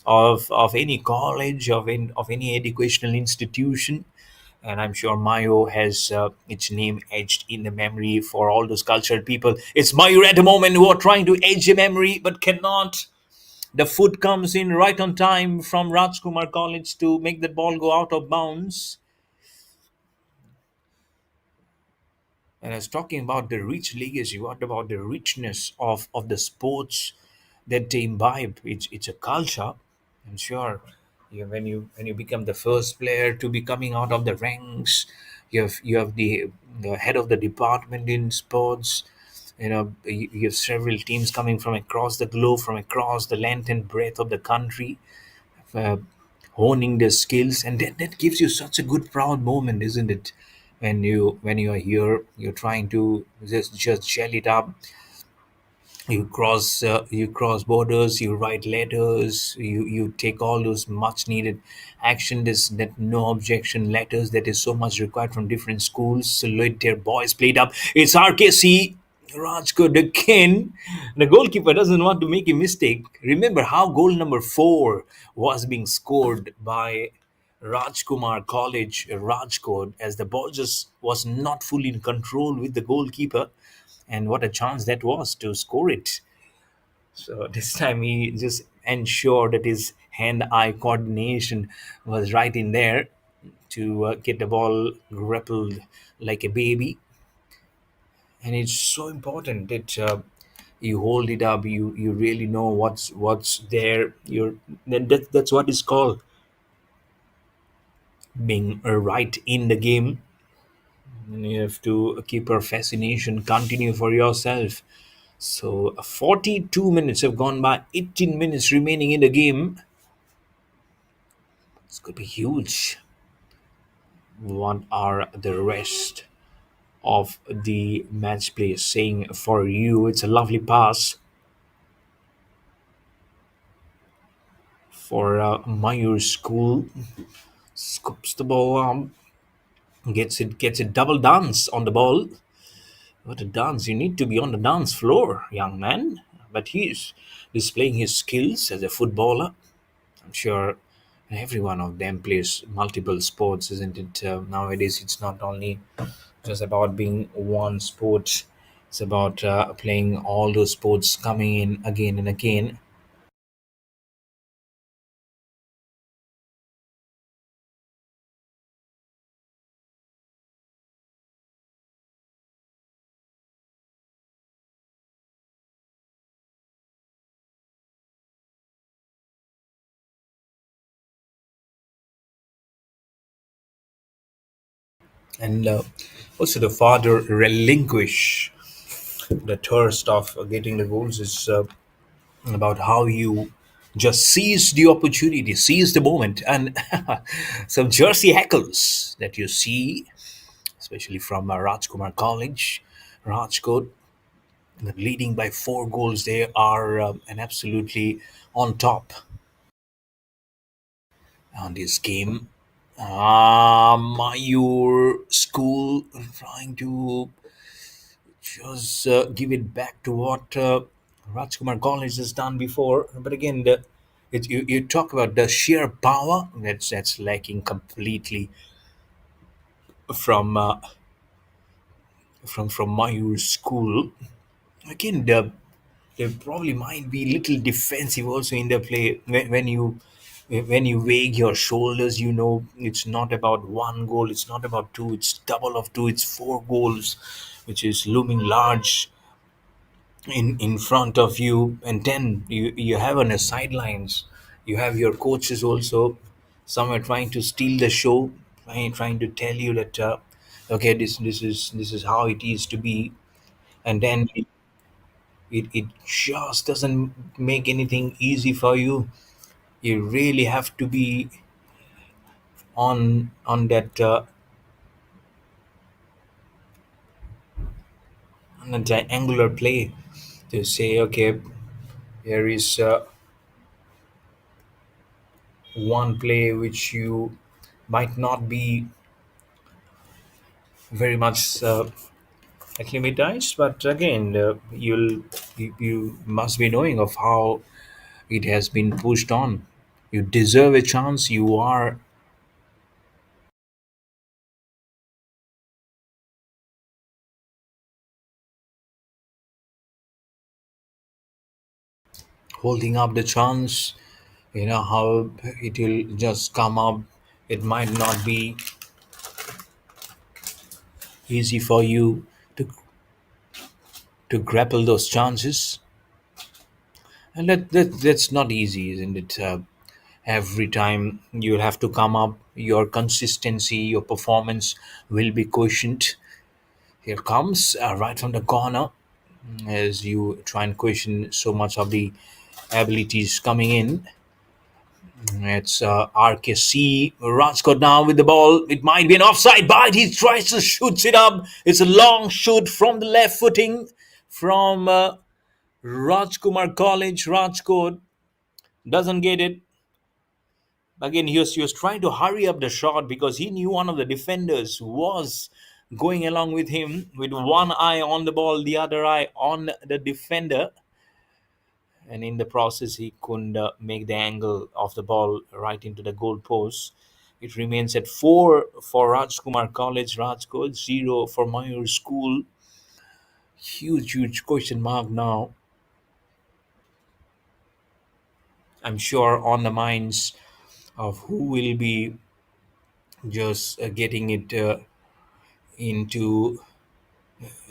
of any college, of any educational institution, and I'm sure Mayo has its name etched in the memory for all those cultured people. It's Mayo at the moment who are trying to edge the memory but cannot. The foot comes in right on time from Rajkumar College to make the ball go out of bounds. And I was talking about the rich legacy, what about the richness of the sports that they imbibe? It's a culture. I'm sure when you become the first player to be coming out of the ranks, you have the head of the department in sports. You have several teams coming from across the globe, from across the length and breadth of the country, uh, honing their skills, and that gives you such a good proud moment, isn't it? When you are here, you're trying to just gel it up. You cross borders, you write letters, you take all those much needed action, this that no objection letters that is so much required from different schools. So let their boys played up. It's RKC. Rajkot again. The goalkeeper doesn't want to make a mistake. Remember how goal number 4 was being scored by Rajkumar College, Rajkot, as the ball just was not fully in control with the goalkeeper. And what a chance that was to score it. So this time he just ensured that his hand-eye coordination was right in there to get the ball grappled like a baby. And it's so important that you hold it up. You really know what's there. That's what is called being right in the game. And you have to keep your fascination continue for yourself. So 42 minutes have gone by, 18 minutes remaining in the game. This could be huge. What are the rest of the match players saying for you? It's a lovely pass for Mayoor School. Scoops the ball, gets it double dance on the ball. What a dance! You need to be on the dance floor, young man. But he's displaying his skills as a footballer. I'm sure every one of them plays multiple sports, isn't it? Nowadays, it's not only just about being one sport. It's about playing all those sports, coming in again and again. And also, the father relinquish the thirst of getting the goals is about how you just seize the opportunity, seize the moment, and some jersey heckles that you see, especially from Rajkumar College, Rajkot, leading by 4 goals. They are an absolutely on top on this game. Mayoor School trying to just give it back to what Rajkumar College has done before. But again, you talk about the sheer power that's lacking completely from from Mayoor School. Again, they probably might be little defensive also in their play when you wag your shoulders. It's not about 1 goal, it's not about two, it's double of two, it's 4 goals, which is looming large in front of you. And then you have on the sidelines, you have your coaches also somewhere trying to steal the show, trying to tell you that okay, this is how it is to be. And then it just doesn't make anything easy for you. You really have to be on that on a triangular play to say, okay, here is one play which you might not be very much acclimatized. But again, you must be knowing of how it has been pushed on. You deserve a chance. You are holding up the chance. You know how it will just come up. It might not be easy for you to to grapple those chances, and that's not easy, isn't it? Every time you'll have to come up, your consistency, your performance will be questioned. Here comes right from the corner as you try and question so much of the abilities coming in. It's RKC. Rajkot now with the ball. It might be an offside, but he tries to shoot it up. It's a long shoot from the left footing from Rajkumar College. Rajkot doesn't get it. Again, he was trying to hurry up the shot because he knew one of the defenders was going along with him with one eye on the ball, the other eye on the defender. And in the process he couldn't make the angle of the ball right into the goal post. It remains at 4 for Rajkumar College, Rajkot 0 for Mayoor School. Huge question mark now, I'm sure, on the minds of who will be just getting it into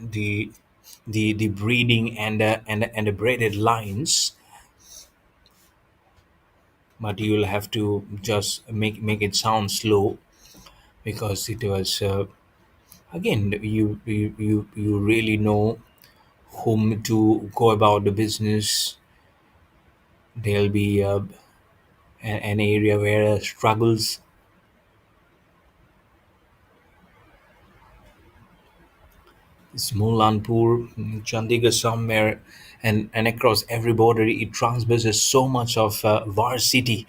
the the breeding and the braided lines. But you'll have to just make it sound slow because it was again, you really know whom to go about the business. There'll be an area where struggles. It's Mulanpur, Chandigarh somewhere, and across every border it transverses so much of varsity.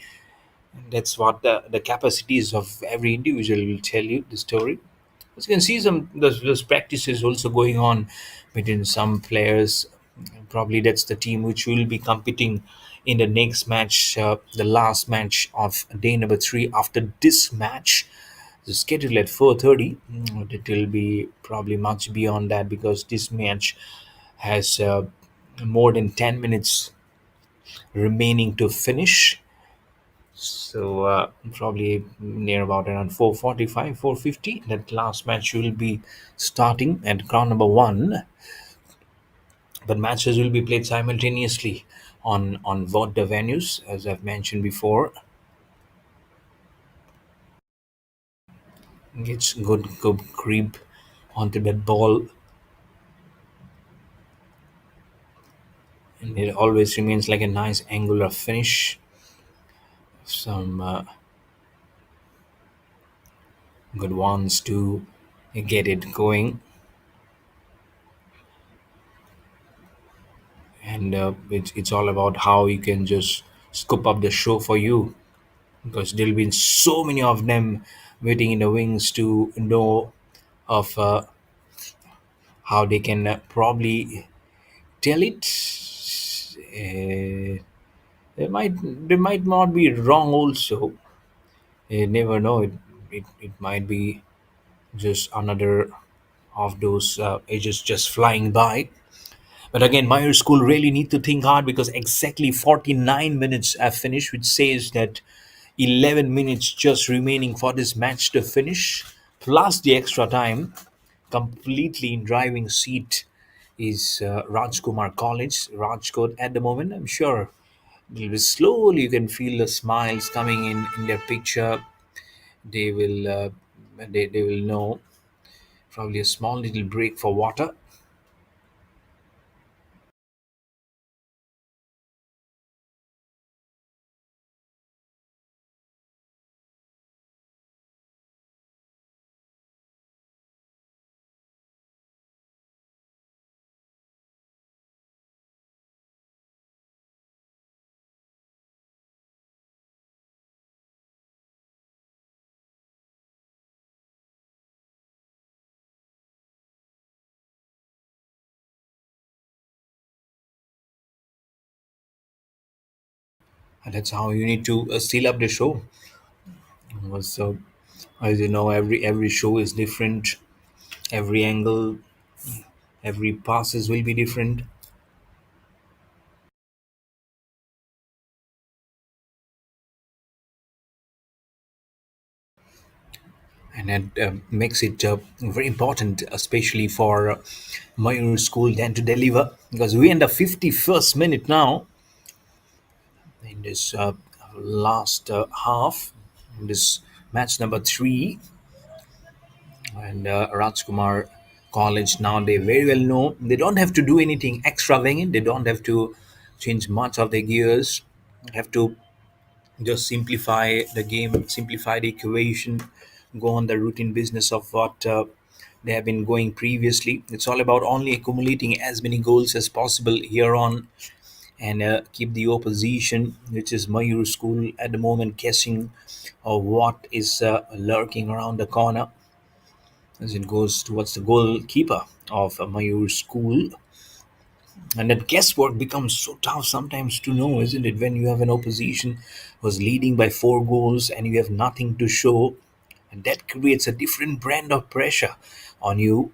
That's what the capacities of every individual will tell you the story. As you can see, some there's practices also going on between some players. Probably that's the team which will be competing in the next match, the last match of day number three. After this match, the schedule at 4:30. It will be probably much beyond that because this match has more than 10 minutes remaining to finish. So probably near about around 4:45, 4:50. That last match will be starting at ground number one, but matches will be played simultaneously on both the venues, as I've mentioned before. It's good creep onto that ball, and it always remains like a nice angular finish. Some good ones to get it going, and it's all about how you can just scoop up the show for you because there'll be so many of them waiting in the wings to know of how they can probably tell it. They might not be wrong. Also, you never know. It might be just another of those ages just flying by. But again, Meyer School really need to think hard because exactly 49 minutes have finished, which says that 11 minutes just remaining for this match to finish, plus the extra time. Completely in driving seat is Rajkumar College, Rajkot at the moment. I'm sure it'll be slowly you can feel the smiles coming in their picture. They will they will know probably a small little break for water. That's how you need to seal up the show. So, as you know, every show is different. Every angle, every passes will be different, and that makes it very important, especially for Mayoor School then to deliver, because we in the 51st minute now in this last half, in this match number three, and Rajkumar College now they very well know they don't have to do anything extravagant. They don't have to change much of their gears. Have to just simplify the game, simplify the equation, go on the routine business of what they have been going previously. It's all about only accumulating as many goals as possible here on, and keep the opposition, which is Mayoor School at the moment, guessing what is lurking around the corner as it goes towards the goalkeeper of Mayoor School. And that guesswork becomes so tough sometimes to know, isn't it? When you have an opposition who's leading by 4 goals and you have nothing to show, and that creates a different brand of pressure on you.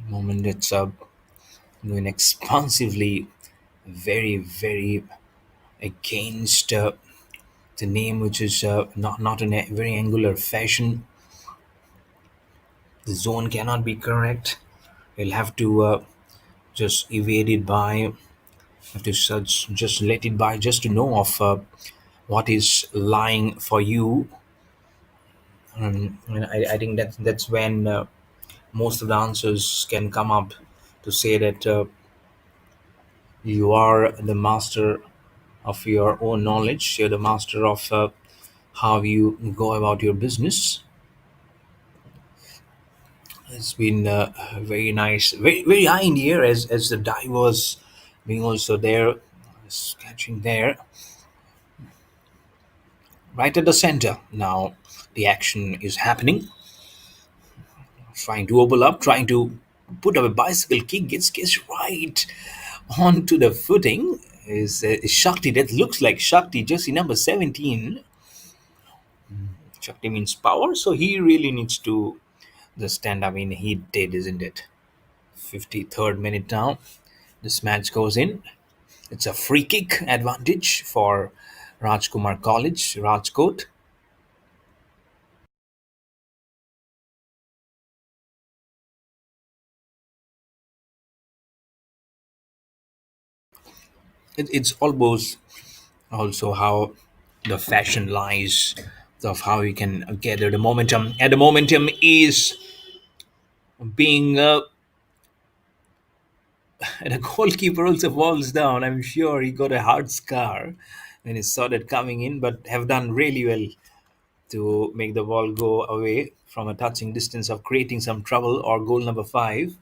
Moment it's going expansively, very against the name, which is not in a very angular fashion. The zone cannot be correct. You'll have to just evade it by, have to search, just let it by, just to know of what is lying for you. And I think that's when most of the answers can come up, to say that you are the master of your own knowledge. You're the master of how you go about your business. It's been very nice, very high in the air, as the dive was being also there, catching there, right at the center. Now the action is happening, trying to open up, trying to put up a bicycle kick, gets right onto the footing. Is Shakti, that looks like Shakti, jersey number 17. Shakti means power, so he really needs to the stand up. I mean, he did, isn't it? 53rd minute now. This match goes in. It's a free kick advantage for Rajkumar College, Rajkot. It's almost also how the fashion lies of how you can gather the momentum. And the momentum is being, and the goalkeeper also falls down. I'm sure he got a hard scar when he saw that coming in, but have done really well to make the ball go away from a touching distance of creating some trouble, or goal number five.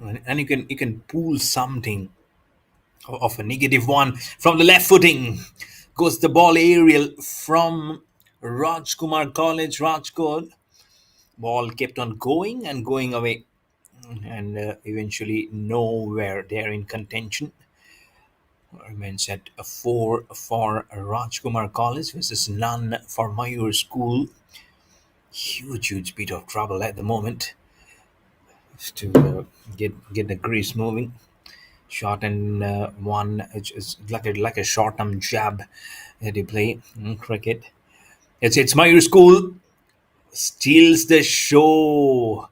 And you can pull something of a negative one from the left footing. Goes the ball aerial from Rajkumar College, Rajkot. Ball kept on going and going away, and eventually nowhere there in contention. Remains at a 4 for Rajkumar College versus none for Mayoor School. Huge bit of trouble at the moment to get the grease moving. Shot and one. It's like a short-term jab that they play in cricket. It's Mayoor School steals the show.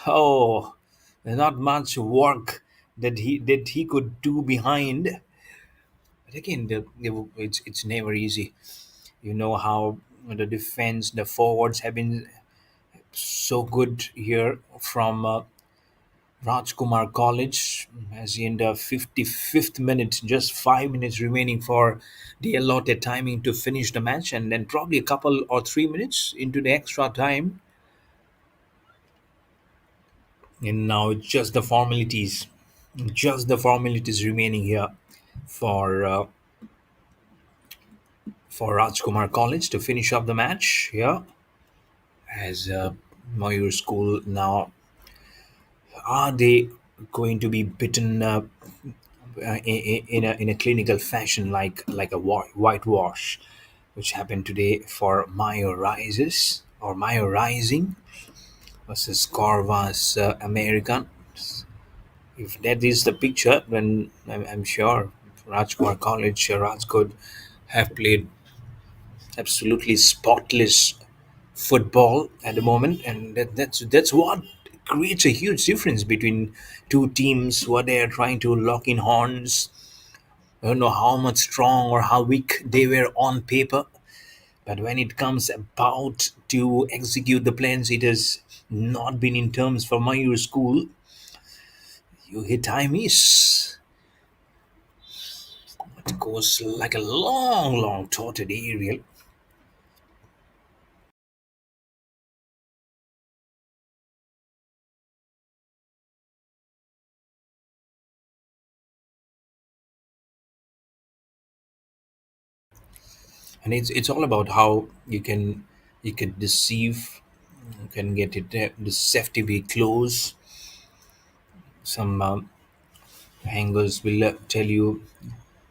Oh, there's not much work that he could do behind. But again, it's never easy. You know how the defense, the forwards have been so good here from Rajkumar College, as in the 55th minute, just 5 minutes remaining for the allotted timing to finish the match, and then probably a couple or 3 minutes into the extra time. And now it's just the formalities remaining here for for Rajkumar College to finish up the match here, as Mayoor School now Are they going to be bitten in a clinical fashion, like a whitewash, which happened today for Mayoor rises or Mayoor rising versus Corvus American? If that is the picture, then I'm sure Rajkumar College, Rajkot, have played absolutely spotless football at the moment, and that's what creates a huge difference between two teams who are there trying to lock in horns. I don't know how much strong or how weak they were on paper, but when it comes about to execute the plans, it has not been in terms for Mayur school. You hit I miss. It goes like a long tortured aerial. And it's all about how you can deceive, you can get it deceptively close. Some hangers will tell you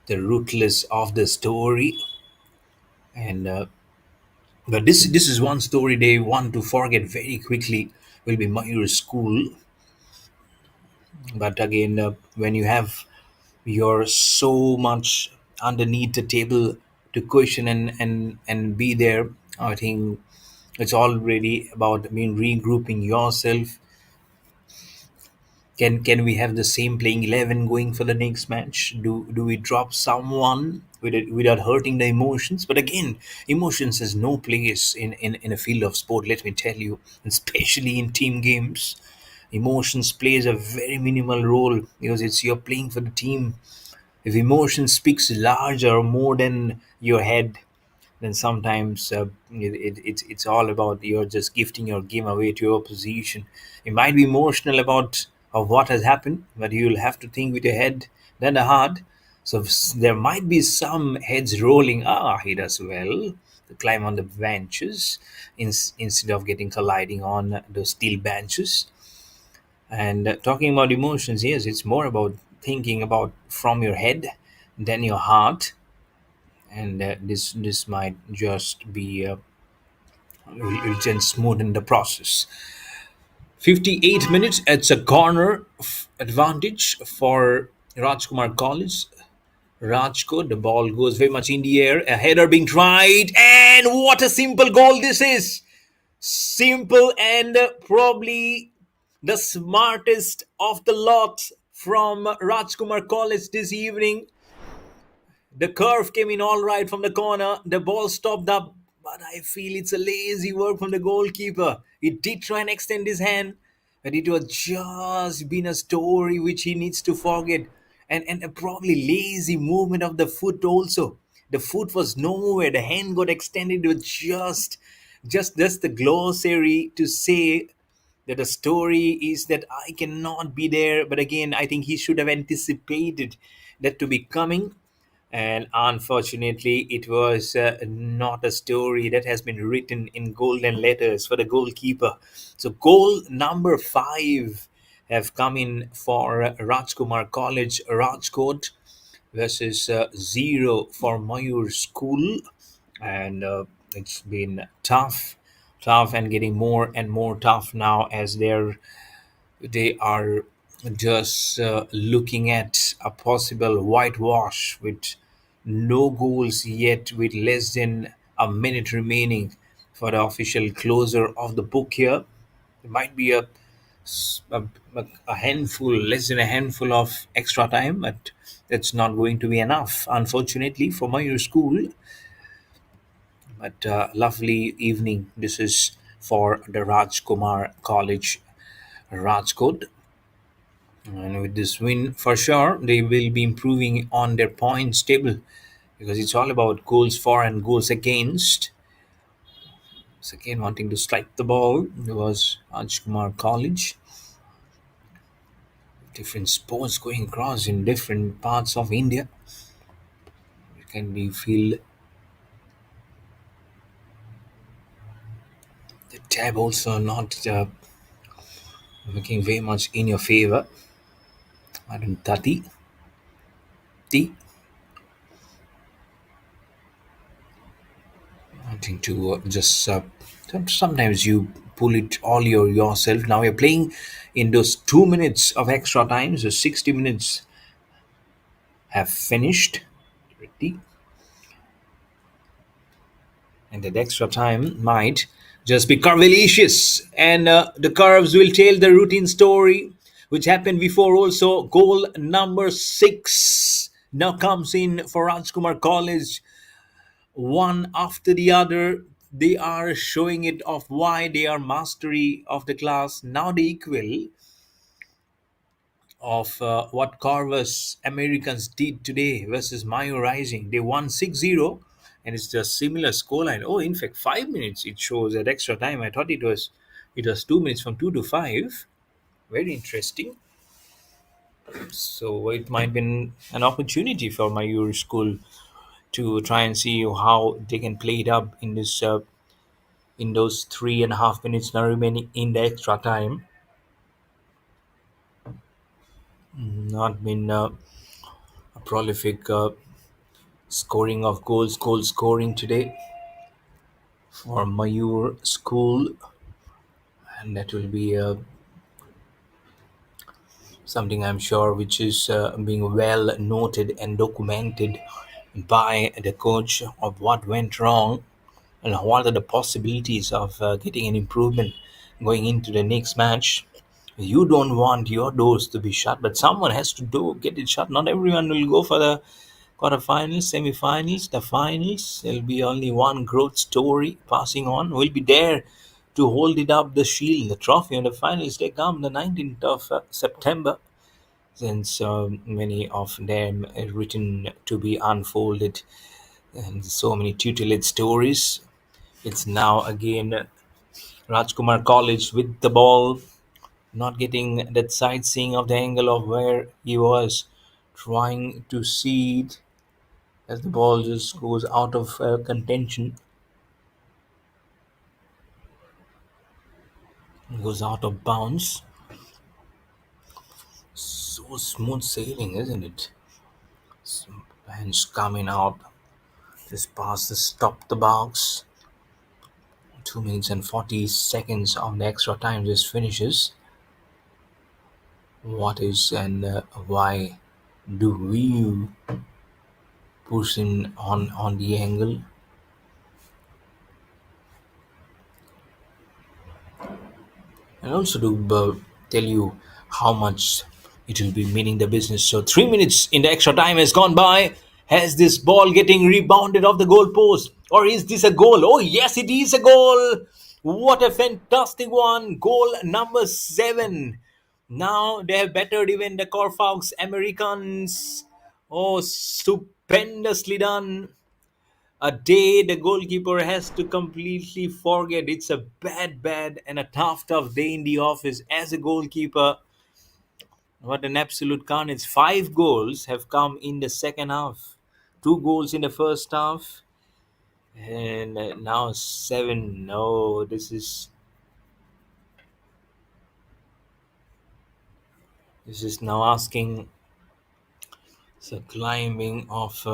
the ruthless of the story, and but this is one story they want to forget very quickly. Will be Mayur school, but again, when you have you're so much underneath the table to question and be there, I think it's already about, I mean, regrouping yourself. Can we have the same playing 11 going for the next match? Do we drop someone without hurting the emotions? But again, emotions has no place in a field of sport, let me tell you, especially in team games. Emotions plays a very minimal role because it's you're playing for the team. If emotion speaks larger or more than your head, then sometimes it's all about you're just gifting your game away to your opposition. You might be emotional about of what has happened, but you'll have to think with your head than the heart. So there might be some heads rolling. Ah, he does well to climb on the benches instead of getting colliding on those steel benches. And talking about emotions, yes, it's more about thinking about from your head than your heart, and this might just be will just smoothen the process. 58 minutes. It's a corner advantage for Rajkumar College. Rajkot, the ball goes very much in the air. A header being tried, and what a simple goal this is! Simple and probably the smartest of the lot from Rajkumar College this evening. The curve came in all right from the corner. The ball stopped up, but I feel it's a lazy work from the goalkeeper. He did try and extend his hand, but it was just been a story which he needs to forget. And a probably lazy movement of the foot also. The foot was nowhere. The hand got extended. It was just the glossary to say that the story is that I cannot be there. But again, I think he should have anticipated that to be coming, and unfortunately it was not a story that has been written in golden letters for the goalkeeper. So goal number 5 have come in for Rajkumar College Rajkot versus 0 for Mayur School. And it's been tough and getting more and more tough now as they are just looking at a possible whitewash with no goals yet, with less than a minute remaining for the official closer of the book here. There might be a, a handful, less than a handful of extra time, but that's not going to be enough, unfortunately, for my school. But lovely evening. This is for the Rajkumar College Rajkot. And with this win, for sure, they will be improving on their points table because it's all about goals for and goals against. So again, wanting to strike the ball, there was Rajkumar College. Different sports going across in different parts of India. Can we feel the tab also not looking very much in your favor. 130. T. Wanting to just sometimes you pull it all yourself. Now you're playing in those 2 minutes of extra time, so 60 minutes have finished. 30. And that extra time might just be curvilicious, and the curves will tell the routine story which happened before. Also, goal number 6 now comes in for Rajkumar College, one after the other. They are showing it of why they are mastery of the class. Now the equal of what Corvus Americans did today versus Mayo Rising. They won 6-0, and it's just similar scoreline. Oh, in fact, 5 minutes it shows at extra time. I thought it was 2 minutes from 2 to 5. Very interesting. So it might be an opportunity for Mayoor school to try and see how they can play it up in this in those 3.5 minutes now remaining in the extra time. Not been a prolific scoring of goals, goal scoring today for Mayoor School, and that will be something I'm sure which is being well noted and documented by the coach of what went wrong and what are the possibilities of getting an improvement going into the next match. You don't want your doors to be shut, but someone has to get it shut. Not everyone will go for the quarterfinals, semi-finals, the finals. There'll be only one growth story passing on. Will be there to hold it up, the shield, the trophy, and the finals. They come the 19th of September. Since many of them are written to be unfolded, and so many tutelage stories. It's now again Rajkumar College with the ball, not getting that sightseeing of the angle of where he was trying to see it as the ball just goes out of contention, goes out of bounds. So smooth sailing, isn't it? Bench coming out just past the stop the box. 2 minutes and 40 seconds of the extra time just finishes. What is and why do we push in on the angle? And also to tell you how much it will be meaning the business. So 3 minutes in the extra time has gone by. Has this ball getting rebounded off the goal post, or is this a goal? Oh yes, it is a goal. What a fantastic one! Goal number 7. Now they have bettered even the Corfox Americans. Oh, stupendously done. A day the goalkeeper has to completely forget. It's a bad and a tough day in the office as a goalkeeper. What an absolute carnage. 5 goals have come in the second half. 2 goals in the first half. And now 7. No, this is now asking the climbing of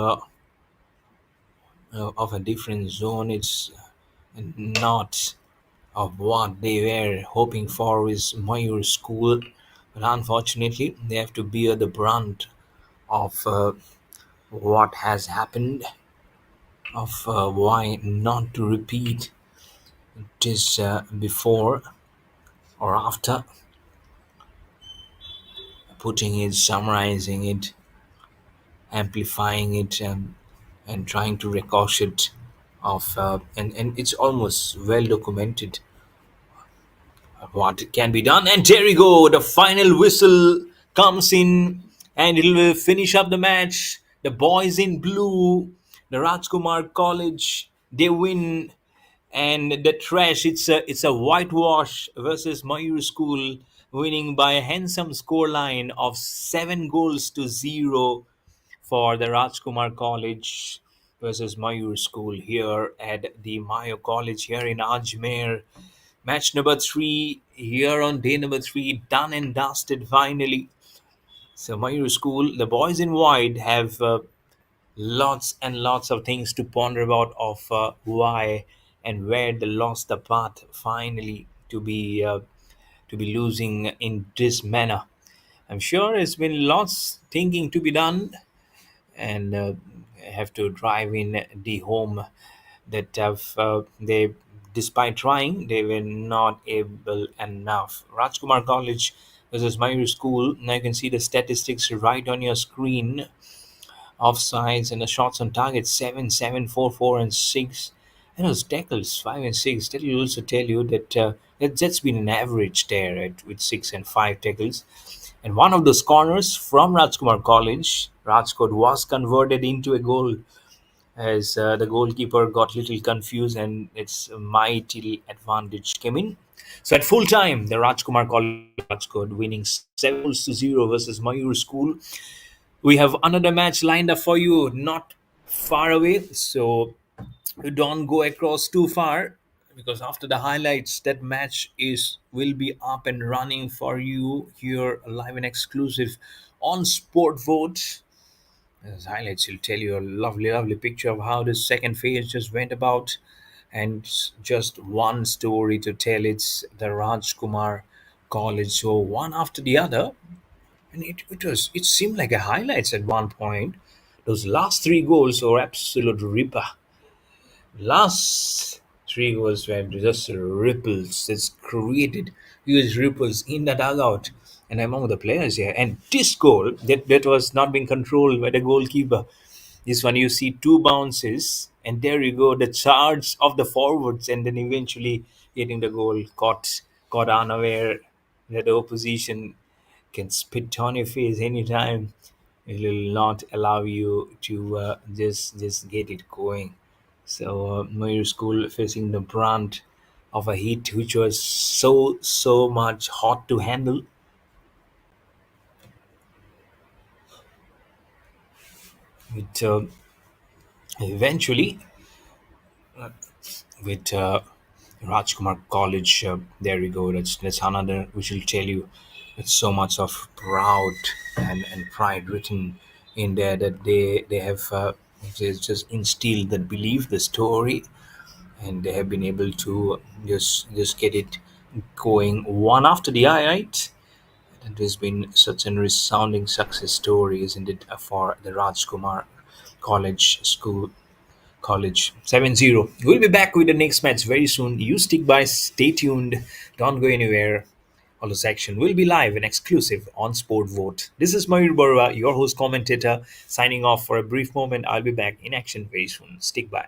a different zone. It's not of what they were hoping for is Mayoor School, but unfortunately they have to bear the brunt of what has happened, of why not to repeat this before or after, putting it, summarizing it, amplifying it, and trying to ricochet of and it's almost well documented what can be done. And there we go. The final whistle comes in, and it will finish up the match. The boys in blue, the Rajkumar College, they win, and the trash. It's a whitewash versus Mayoor School, winning by a handsome scoreline of 7 goals to 0 for the Rajkumar College versus Mayoor School here at the Mayo College here in Ajmer. Match number three, here on day number three, done and dusted finally. So, Mayoor School, the boys in white have lots and lots of things to ponder about of why and where they lost the path finally to be losing in this manner. I'm sure it's been lots thinking to be done, and have to drive in the home that have they, despite trying, they were not able enough. Rajkumar College versus Mayur School. Now you can see the statistics right on your screen. Offsides and the shots on target 7, 7, 4, 4, and 6. And those tackles 5 and 6. That will also tell you that that's been an average there with 6 and 5 tackles. And one of those corners from Rajkumar College, Rajkot, was converted into a goal as the goalkeeper got little confused and its mighty advantage came in. So at full time, the Rajkumar College Rajkot winning 7 goals to 0 versus Mayur School. We have another match lined up for you, not far away. So don't go across too far, because after the highlights, that match is will be up and running for you here live and exclusive on Sport Vote. Those highlights will tell you a lovely, lovely picture of how the second phase just went about. And just one story to tell, it's the Rajkumar College. So one after the other, and it seemed like a highlights at one point. Those last three goals were absolute ripper. Last three goals were just ripples. It's created huge ripples in the dugout and among the players here. And this goal that was not being controlled by the goalkeeper. This one, you see two bounces, and there you go, the charge of the forwards, and then eventually getting the goal caught unaware that the opposition can spit on your face anytime. It will not allow you to just get it going. So Mayur School facing the brunt of a heat which was so much hot to handle. It eventually with Rajkumar College. There we go. That's another which will tell you with so much of proud and pride written in there that they have just instilled that belief, the story, and they have been able to just get it going one after the other, right? It has been such a resounding success story, isn't it, for the Rajkumar College School College 7-0. We'll be back with the next match very soon. You stick by, stay tuned, don't go anywhere. All the section will be live and exclusive on Sport Vote. This is Mayur Barua, your host commentator, signing off for a brief moment. I'll be back in action very soon. Stick by.